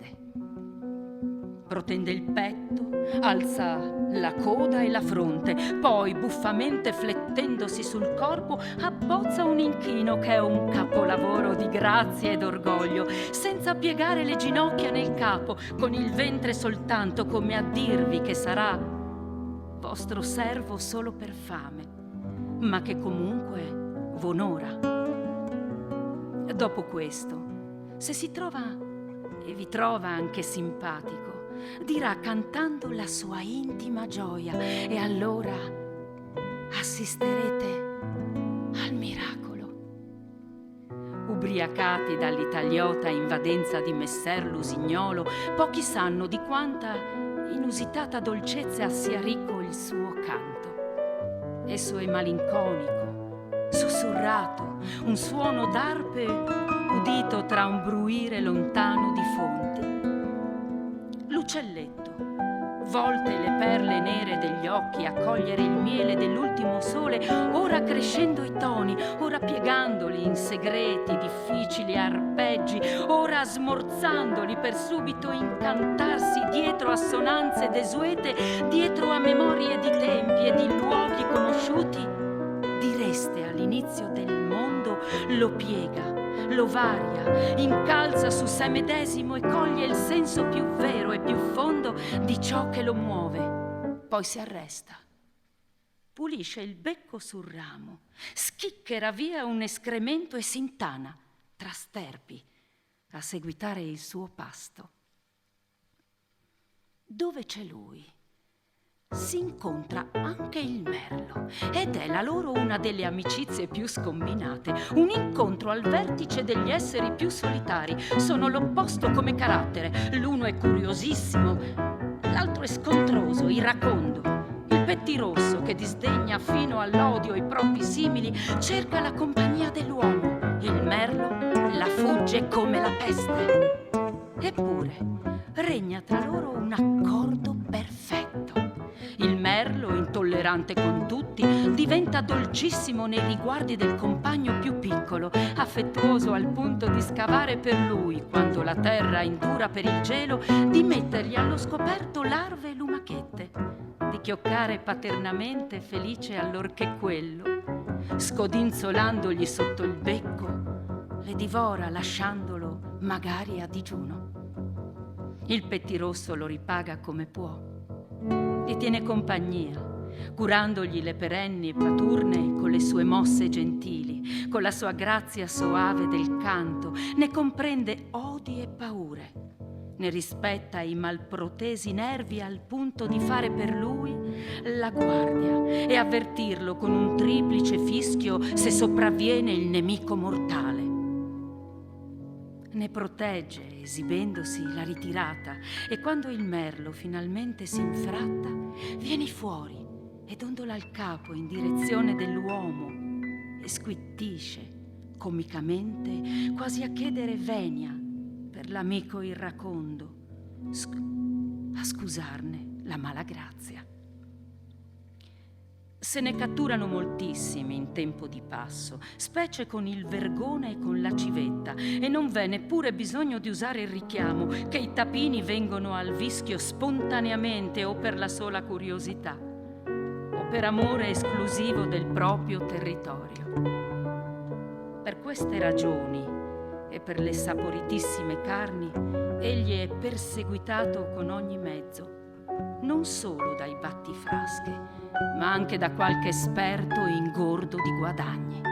Protende il petto, alza la coda e la fronte, poi buffamente flettendosi sul corpo abbozza un inchino che è un capolavoro di grazia ed orgoglio, senza piegare le ginocchia nel capo, con il ventre soltanto come a dirvi che sarà vostro servo solo per fame, ma che comunque v'onora. Dopo questo, se si trova e vi trova anche simpatico, dirà cantando la sua intima gioia e allora assisterete al miracolo. Ubriacati dall'italiota invadenza di messer Lusignolo, pochi sanno di quanta inusitata dolcezza sia ricco il suo canto. Esso è malinconico, sussurrato, un suono d'arpe udito tra un bruire lontano di fonti. L'uccelletto, volte le perle nere degli occhi a cogliere il miele dell'ultimo sole, ora crescendo i toni, ora piegandoli in segreti, difficili arpeggi, ora smorzandoli per subito incantarsi dietro assonanze desuete, dietro a memorie di tempi e di luoghi conosciuti, direste all'inizio del mondo, lo piega, lo varia, incalza su sé medesimo e coglie il senso più vero e più fondo di ciò che lo muove. Poi si arresta, pulisce il becco sul ramo, schicchera via un escremento e s'intana tra sterpi a seguitare il suo pasto. Dove c'è lui, si incontra anche il merlo ed è la loro una delle amicizie più scombinate, un incontro al vertice degli esseri più solitari. Sono l'opposto come carattere, l'uno è curiosissimo, l'altro è scontroso, iracondo. Il pettirosso, che disdegna fino all'odio i propri simili, cerca la compagnia dell'uomo, il merlo la fugge come la peste. Eppure regna tra loro un accordo perfetto. Il merlo, intollerante con tutti, diventa dolcissimo nei riguardi del compagno più piccolo, affettuoso al punto di scavare per lui, quando la terra indura per il gelo, di mettergli allo scoperto larve e lumachette, di chioccare paternamente felice allorché quello, scodinzolandogli sotto il becco, le divora lasciandolo magari a digiuno. Il pettirosso lo ripaga come può. Gli tiene compagnia, curandogli le perenni paturne con le sue mosse gentili, con la sua grazia soave del canto, ne comprende odi e paure. ne rispetta i malprotesi nervi al punto di fare per lui la guardia e avvertirlo con un triplice fischio se sopravviene il nemico mortale. Ne protegge, esibendosi la ritirata, e quando il merlo finalmente si infratta, vieni fuori e dondola il capo in direzione dell'uomo e squittisce comicamente, quasi a chiedere venia per l'amico irracondo, a scusarne la mala grazia. Se ne catturano moltissimi in tempo di passo, specie con il vergone e con la civetta, e non v'è neppure bisogno di usare il richiamo, che i tapini vengono al vischio spontaneamente o per la sola curiosità, o per amore esclusivo del proprio territorio. Per queste ragioni e per le saporitissime carni, egli è perseguitato con ogni mezzo, non solo dai battifrasche, ma anche da qualche esperto ingordo di guadagni.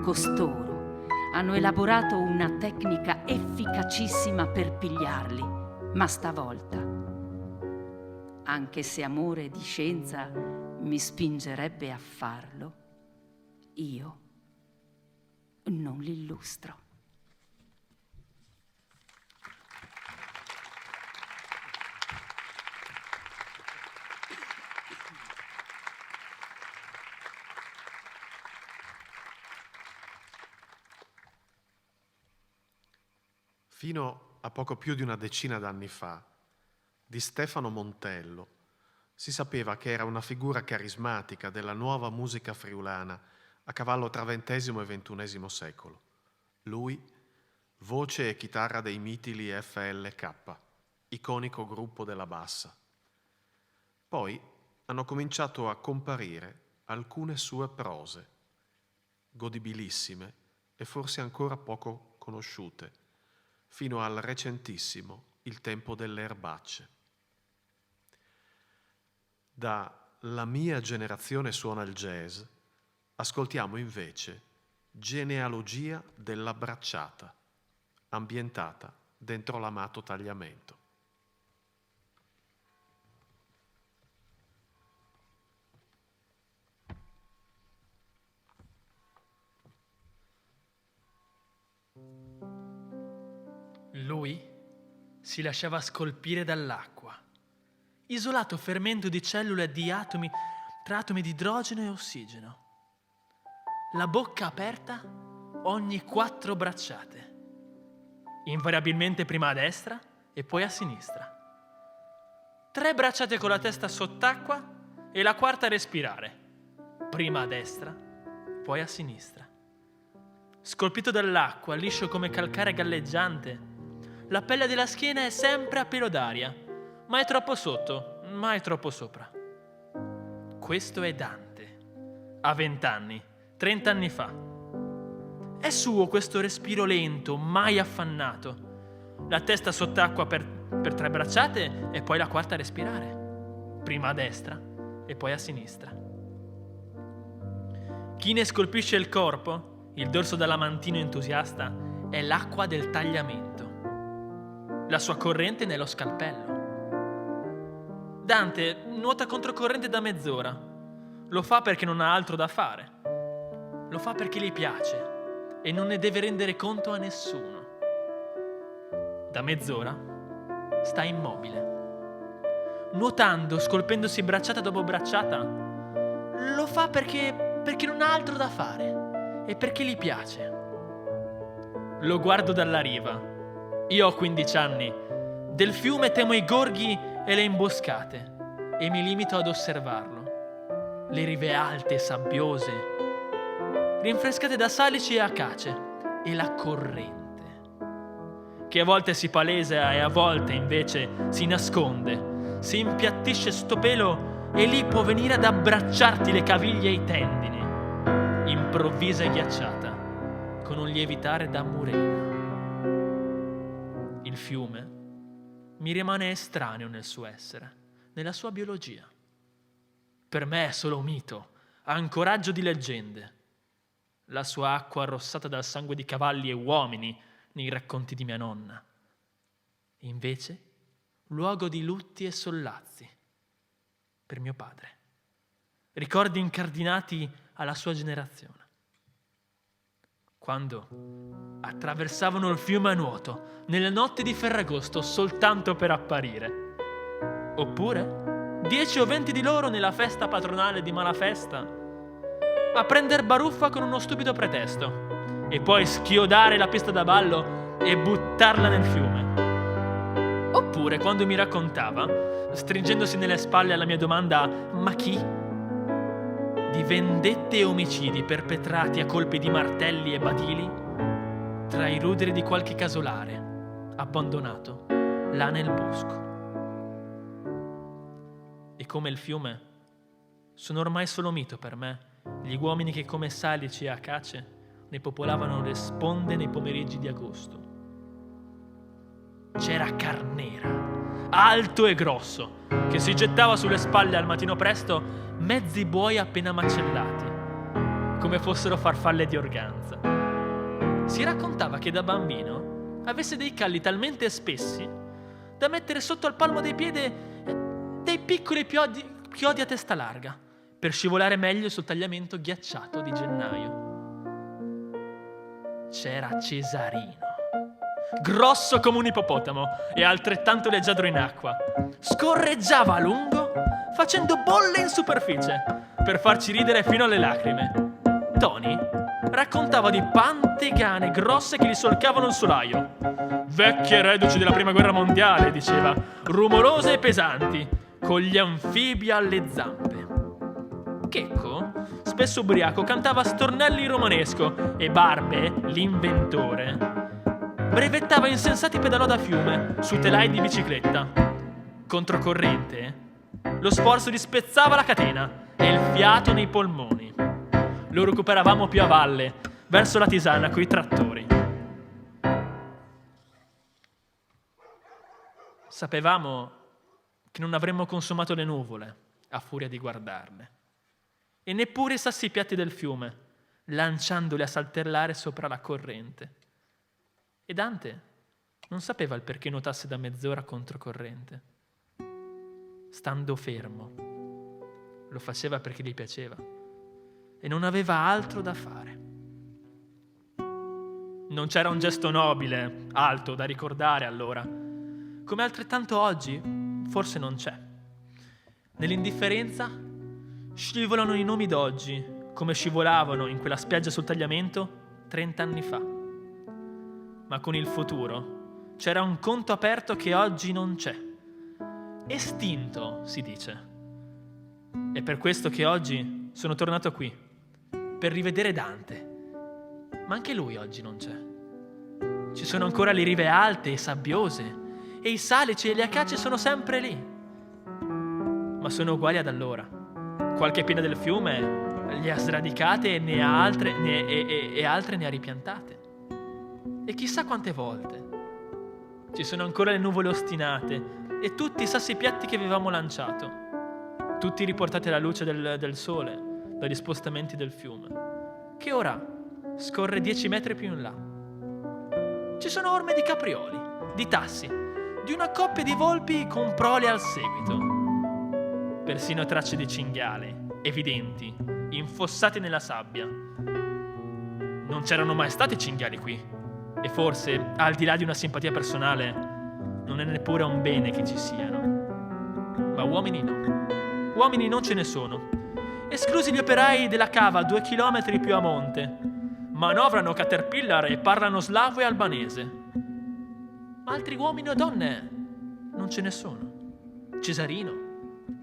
Costoro hanno elaborato una tecnica efficacissima per pigliarli, ma stavolta, anche se amore di scienza mi spingerebbe a farlo, io non li illustro.
Fino a poco più di una decina d'anni fa, di Stefano Montello si sapeva che era una figura carismatica della nuova musica friulana a cavallo tra XX e XXI secolo. Lui, voce e chitarra dei mitili FLK, iconico gruppo della bassa. Poi hanno cominciato a comparire alcune sue prose, godibilissime e forse ancora poco conosciute, fino al recentissimo Il tempo delle erbacce. Da La mia generazione suona il jazz, ascoltiamo invece Genealogia della bracciata, ambientata dentro l'amato tagliamento.
Lui si lasciava scolpire dall'acqua, isolato fermento di cellule e di atomi tra atomi di idrogeno e ossigeno. La bocca aperta ogni 4 bracciate, invariabilmente prima a destra e poi a sinistra. 3 bracciate con la testa sott'acqua e la quarta a respirare, prima a destra, poi a sinistra. Scolpito dall'acqua, liscio come calcare galleggiante, la pelle della schiena è sempre a pelo d'aria, mai troppo sotto, mai troppo sopra. Questo è Dante, a 20 anni, 30 anni fa. È suo questo respiro lento, mai affannato, la testa sott'acqua per 3 bracciate e poi la quarta a respirare, prima a destra e poi a sinistra. Chi ne scolpisce il corpo, il dorso d'Alamantino entusiasta, è l'acqua del tagliamento. La sua corrente nello scalpello. Dante nuota controcorrente da mezz'ora. Lo fa perché non ha altro da fare. Lo fa perché gli piace e non ne deve rendere conto a nessuno. Da mezz'ora sta immobile. Nuotando, scolpendosi bracciata dopo bracciata. Lo fa perché non ha altro da fare e perché gli piace. Lo guardo dalla riva. Io ho 15 anni, del fiume temo i gorghi e le imboscate e mi limito ad osservarlo. Le rive alte e sabbiose, rinfrescate da salici e acace, e la corrente, che a volte si palesa e a volte invece si nasconde, si impiattisce sto pelo e lì può venire ad abbracciarti le caviglie e i tendini, improvvisa e ghiacciata, con un lievitare da murena. Il fiume mi rimane estraneo nel suo essere, nella sua biologia. Per me è solo un mito, ancoraggio di leggende. La sua acqua arrossata dal sangue di cavalli e uomini nei racconti di mia nonna. invece luogo di lutti e sollazzi per mio padre. Ricordi incardinati alla sua generazione. Quando attraversavano il fiume a nuoto nelle notti di Ferragosto soltanto per apparire. Oppure 10 o 20 di loro nella festa patronale di Malafesta a prender baruffa con uno stupido pretesto e poi schiodare la pista da ballo e buttarla nel fiume. Oppure quando mi raccontava, stringendosi nelle spalle alla mia domanda «Ma chi?», di vendette e omicidi perpetrati a colpi di martelli e badili tra i ruderi di qualche casolare abbandonato là nel bosco. E come il fiume, sono ormai solo mito per me gli uomini che come salici e acace ne popolavano le sponde nei pomeriggi di agosto. C'era Carnera, alto e grosso, che si gettava sulle spalle al mattino presto mezzi buoi appena macellati, come fossero farfalle di organza. Si raccontava che da bambino avesse dei calli talmente spessi da mettere sotto al palmo dei piedi dei piccoli chiodi a testa larga per scivolare meglio sul tagliamento ghiacciato di gennaio. C'era Cesarino, grosso come un ippopotamo e altrettanto leggiadro in acqua. Scorreggiava a lungo, facendo bolle in superficie, per farci ridere fino alle lacrime. Tony raccontava di pantegane grosse che gli solcavano il solaio. Vecchie reduci della prima guerra mondiale, diceva, rumorose e pesanti, con gli anfibi alle zampe. Checco, spesso ubriaco, cantava stornelli romanesco e Barbe, l'inventore, brevettava insensati pedalò da fiume su telai di bicicletta. Controcorrente, lo sforzo gli spezzava la catena e il fiato nei polmoni. Lo recuperavamo più a valle, verso la Tisana coi trattori. Sapevamo che non avremmo consumato le nuvole a furia di guardarle, e neppure i sassi piatti del fiume, lanciandoli a saltellare sopra la corrente. E Dante non sapeva il perché nuotasse da mezz'ora controcorrente. Stando fermo, lo faceva perché gli piaceva e non aveva altro da fare. Non c'era un gesto nobile, alto, da ricordare allora, come altrettanto oggi forse non c'è. Nell'indifferenza scivolano i nomi d'oggi, come scivolavano in quella spiaggia sul tagliamento 30 anni fa. Ma con il futuro c'era un conto aperto che oggi non c'è. Estinto, si dice. È per questo che oggi sono tornato qui, per rivedere Dante. Ma anche lui oggi non c'è. Ci sono ancora le rive alte e sabbiose, e i salici e le acacie sono sempre lì. Ma sono uguali ad allora. Qualche pinna del fiume le ha sradicate e altre ne ha ripiantate. E chissà quante volte. Ci sono ancora le nuvole ostinate e tutti i sassi piatti che avevamo lanciato, tutti riportati alla luce del sole dagli spostamenti del fiume, che ora scorre 10 metri più in là. Ci sono orme di caprioli, di tassi, di una coppia di volpi con prole al seguito. Persino tracce di cinghiale, evidenti, infossati nella sabbia. Non c'erano mai stati cinghiali qui. E forse, al di là di una simpatia personale, non è neppure un bene che ci siano. Ma uomini no. Uomini non ce ne sono. Esclusi gli operai della cava 2 chilometri più a monte. Manovrano caterpillar e parlano slavo e albanese. Ma altri uomini o donne non ce ne sono. Cesarino,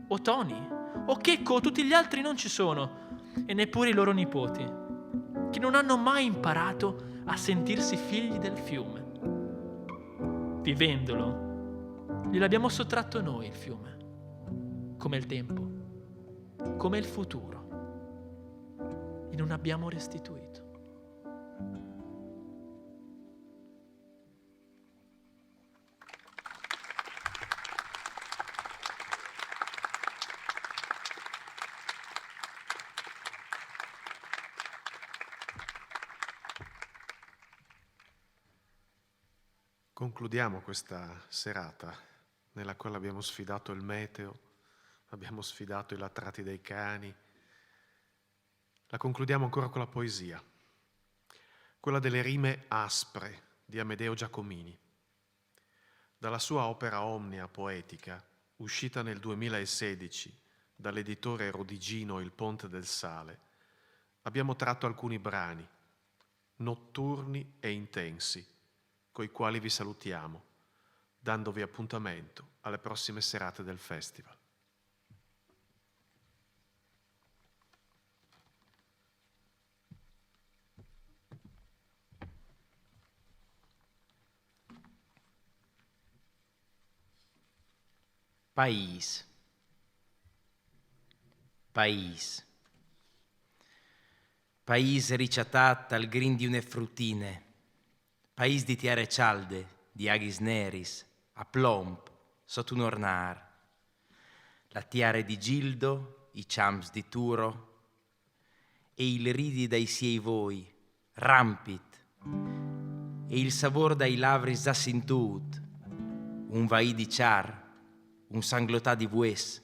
o Tony, o Checco, o tutti gli altri non ci sono. E neppure i loro nipoti, che non hanno mai imparato a sentirsi figli del fiume. Vivendolo, gliel'abbiamo sottratto noi il fiume, come il tempo, come il futuro, e non abbiamo restituito.
Concludiamo questa serata nella quale abbiamo sfidato il meteo, abbiamo sfidato i latrati dei cani. La concludiamo ancora con la poesia, quella delle rime aspre di Amedeo Giacomini. Dalla sua opera Omnia poetica, uscita nel 2016 dall'editore Rodigino Il Ponte del Sale, abbiamo tratto alcuni brani, notturni e intensi, coi quali vi salutiamo, dandovi appuntamento alle prossime serate del festival.
País. País. País riciatat al grin di une fruttine, país di tiare cialde, di aghis neris, a plomb, sotto un ornar, la tiare di Gildo, i champs di Turo, e il ridi dai siei voi, rampit, e il savor dai lavri zassintut, un vai di char, un sanglotà di vues,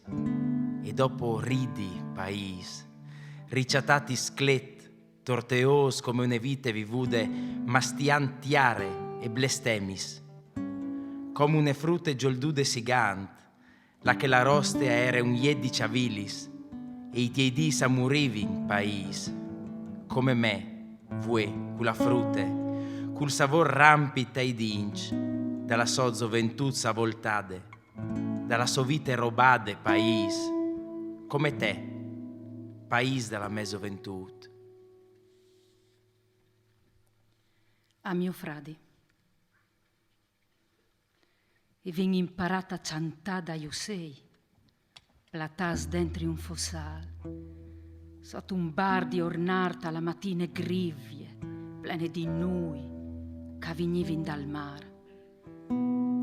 e dopo ridi, país, riciatati sclet, torteos come une vite vivude, mastian tiare e blestemis, come une frute gioldude sigant, la che la roste aere un iedici avilis, e i tiedis amurivin, país, come me, vue, cula frute, cul savor rampit ai dinch, dalla so gioventuzza voltade, dalla so vite robade, país, come te, país della me gioventut.
A mio fradi. E vin imparata a cantà da Iusei, platas dentro un fossal, sotto un bar di ornarta la mattine grivie, plene di nui, che vignivin dal mar.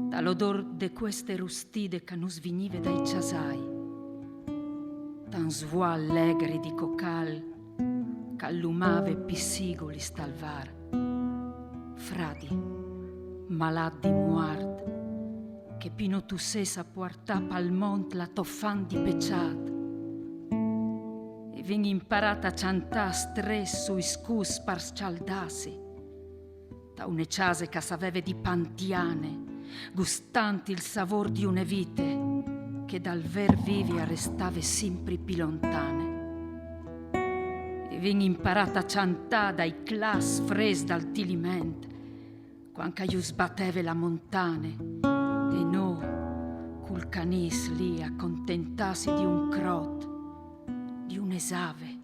Dall'odor de queste rustide che nus vignive dai ciasai, tan svuà allegri di cocal, c'allumave pissigoli stalvar. Fradi, malat di muart, che pino tu sesa portà pal mont la toffan di pecciat, e vin imparata a cantà stress sui scus par scialdasi, da une ciase che s'aveve di pantiane, gustanti il savor di une vite, che dal ver vivi arrestave sempre più lontane. E vin imparata a cantà dai clas fres dal tiliment, quanca ius batteve la montane, e no, cul canis lì accontentasi di un crot, di un'esave,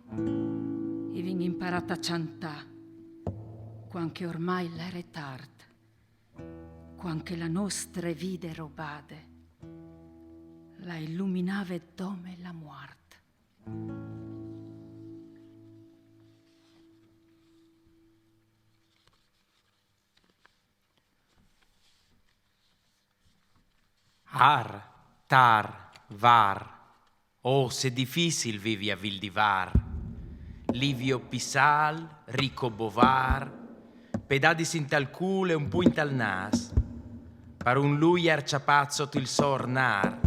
e vin imparata a cantà, quanche ormai l'ere tard, quanche la nostre vide robade, la illuminave dome la muerte.
Ar, tar, var, oh, se difícil vivi a Vildivar, livio pisal, rico bovar, pedadis in tal cul e un punt al nas, par un lui arciapat sotto il sornar,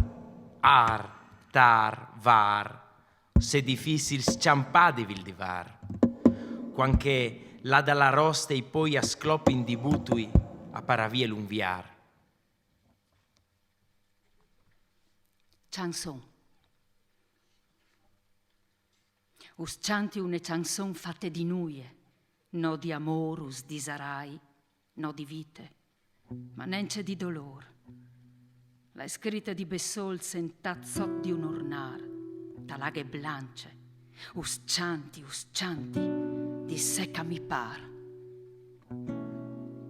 ar, tar, var, se difícil sciampà di Vildivar, quanche la dalla roste i poi a sclopin di butui a paravie l'unviar.
Chanson. Us chanti une chanson fatte di nuie, no di amorus, di sarai, no di vite, ma nence di dolor. La scritta di Bessol sentat sot di un ornar, talaghe blance, us chanti, di secca mi par.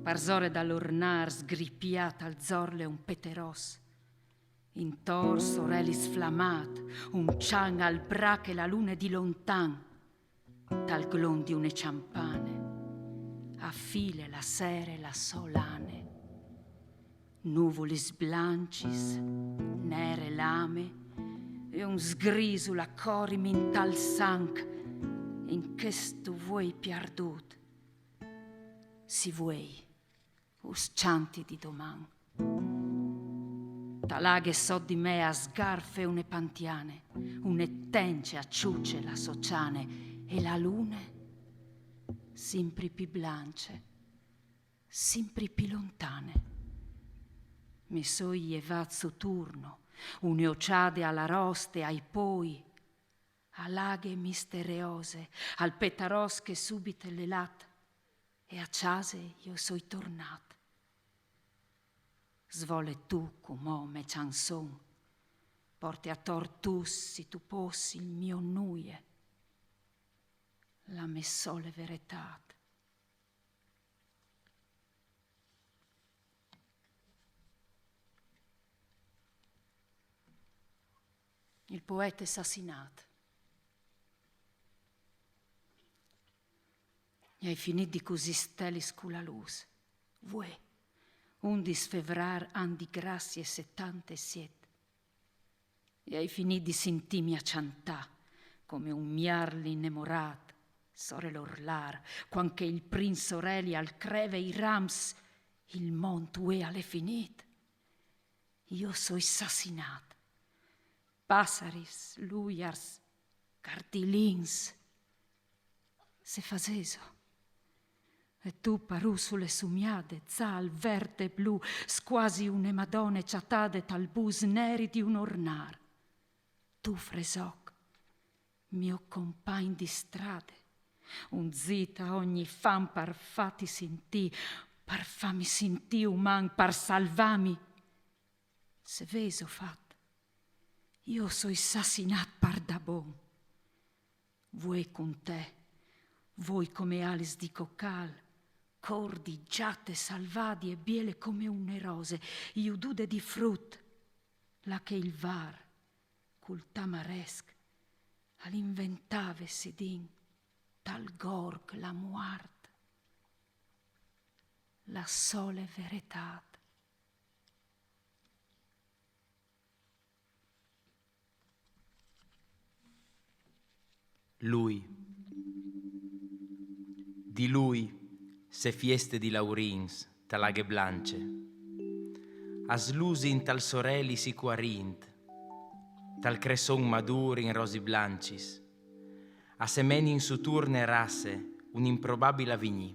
Parzore dall'ornar sgrippiata al zorle un peteros, in torso relis flamat, un cian al brache la luna di lontan, tal glon di une ciampane, a file la sere la solane, nuvolis blancis, nere lame, e un sgrisu la corim in tal sanc, in che stu vuoi piardut, si vuoi us cianti di doman. Talaghe so di me a sgarfe une pantiane, une tence a ciuce la sociane, e la lune sempre più blanche, sempre più lontane. Mi soglie vazzo turno, une ociade alla roste, ai poi, a laghe misteriose, al petaros che subite le lat, e a ciase io soi tornat. Svole tu com'o me chanson, porti a tortus si tu possi il mio nuie, la me sole verità. Il poeta è assassinato. E hai finito di così stelis con la luce. Vuoi, 11 febbraio anni di grazie 77. E hai finito di sentirmi a cantà come un miarli innamorato, sorella urlar, quando il prince Aureli al creve i rams, il monto è alle finite. Io so assassinato. Passaris, luiars, cartilins, se faseso. E tu paru sulle sumiade, zal, verde, blu, squasi une madone ciatade tal bus neri di un ornar. Tu fresoc, mio compagn di strade, un zita ogni fan par fati sentì, par fami sentì uman, par salvami. Se veso fatto. Io so assassinat par da bon. Voi con te, voi come Alice di Coccal, cordi, giatte, salvadi e biele come une rose, io dude di frut, la che il var, col tamaresc, all'inventave sidin, tal gorg la muart, la sole verità.
Lui, di lui se fieste di laurins, talaghe blanche, aslusi in tal sorelli si quarint, tal cresson madur in rosi blancis, a semeni in suturne rasse un improbabile avigni.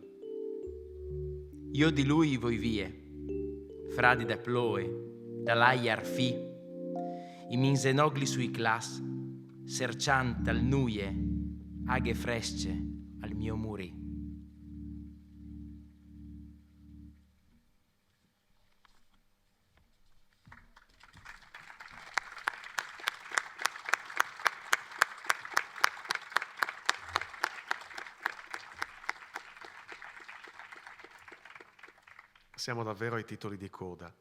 Io di lui voi vie, fradi da ploe, da lai arfi, i minzenogli sui clas, serciant al nuie, aghe fresce al mio muri.
Siamo davvero ai titoli di coda.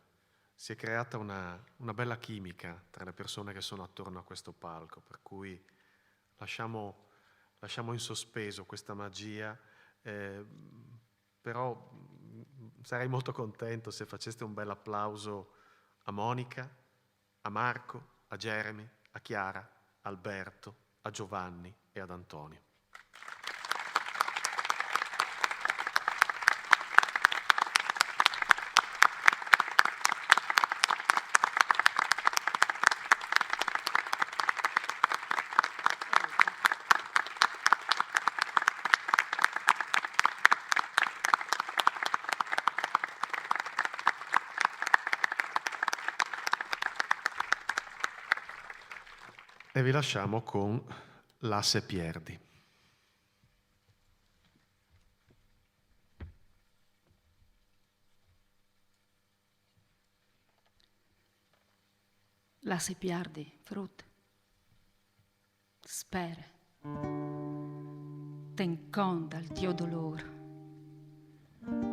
Si è creata una bella chimica tra le persone che sono attorno a questo palco, per cui lasciamo in sospeso questa magia, però sarei molto contento se faceste un bel applauso a Monica, a Marco, a Jeremy, a Chiara, a Alberto, a Giovanni e ad Antonio. E vi lasciamo con La se pierdi.
La se piardi, frut. Spere. Ten conta il tio dolor.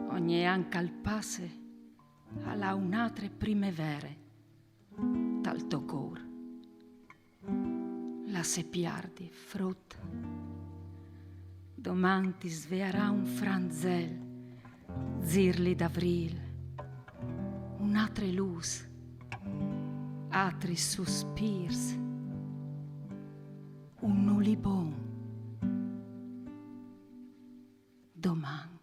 Ogni anca al passe alla un'altre primevere. Tal to cor. La se piardi, frut. Doman ti svearà un franzel, zirli d'avril, un'altre luz, altri suspirs, un ulibon. Doman.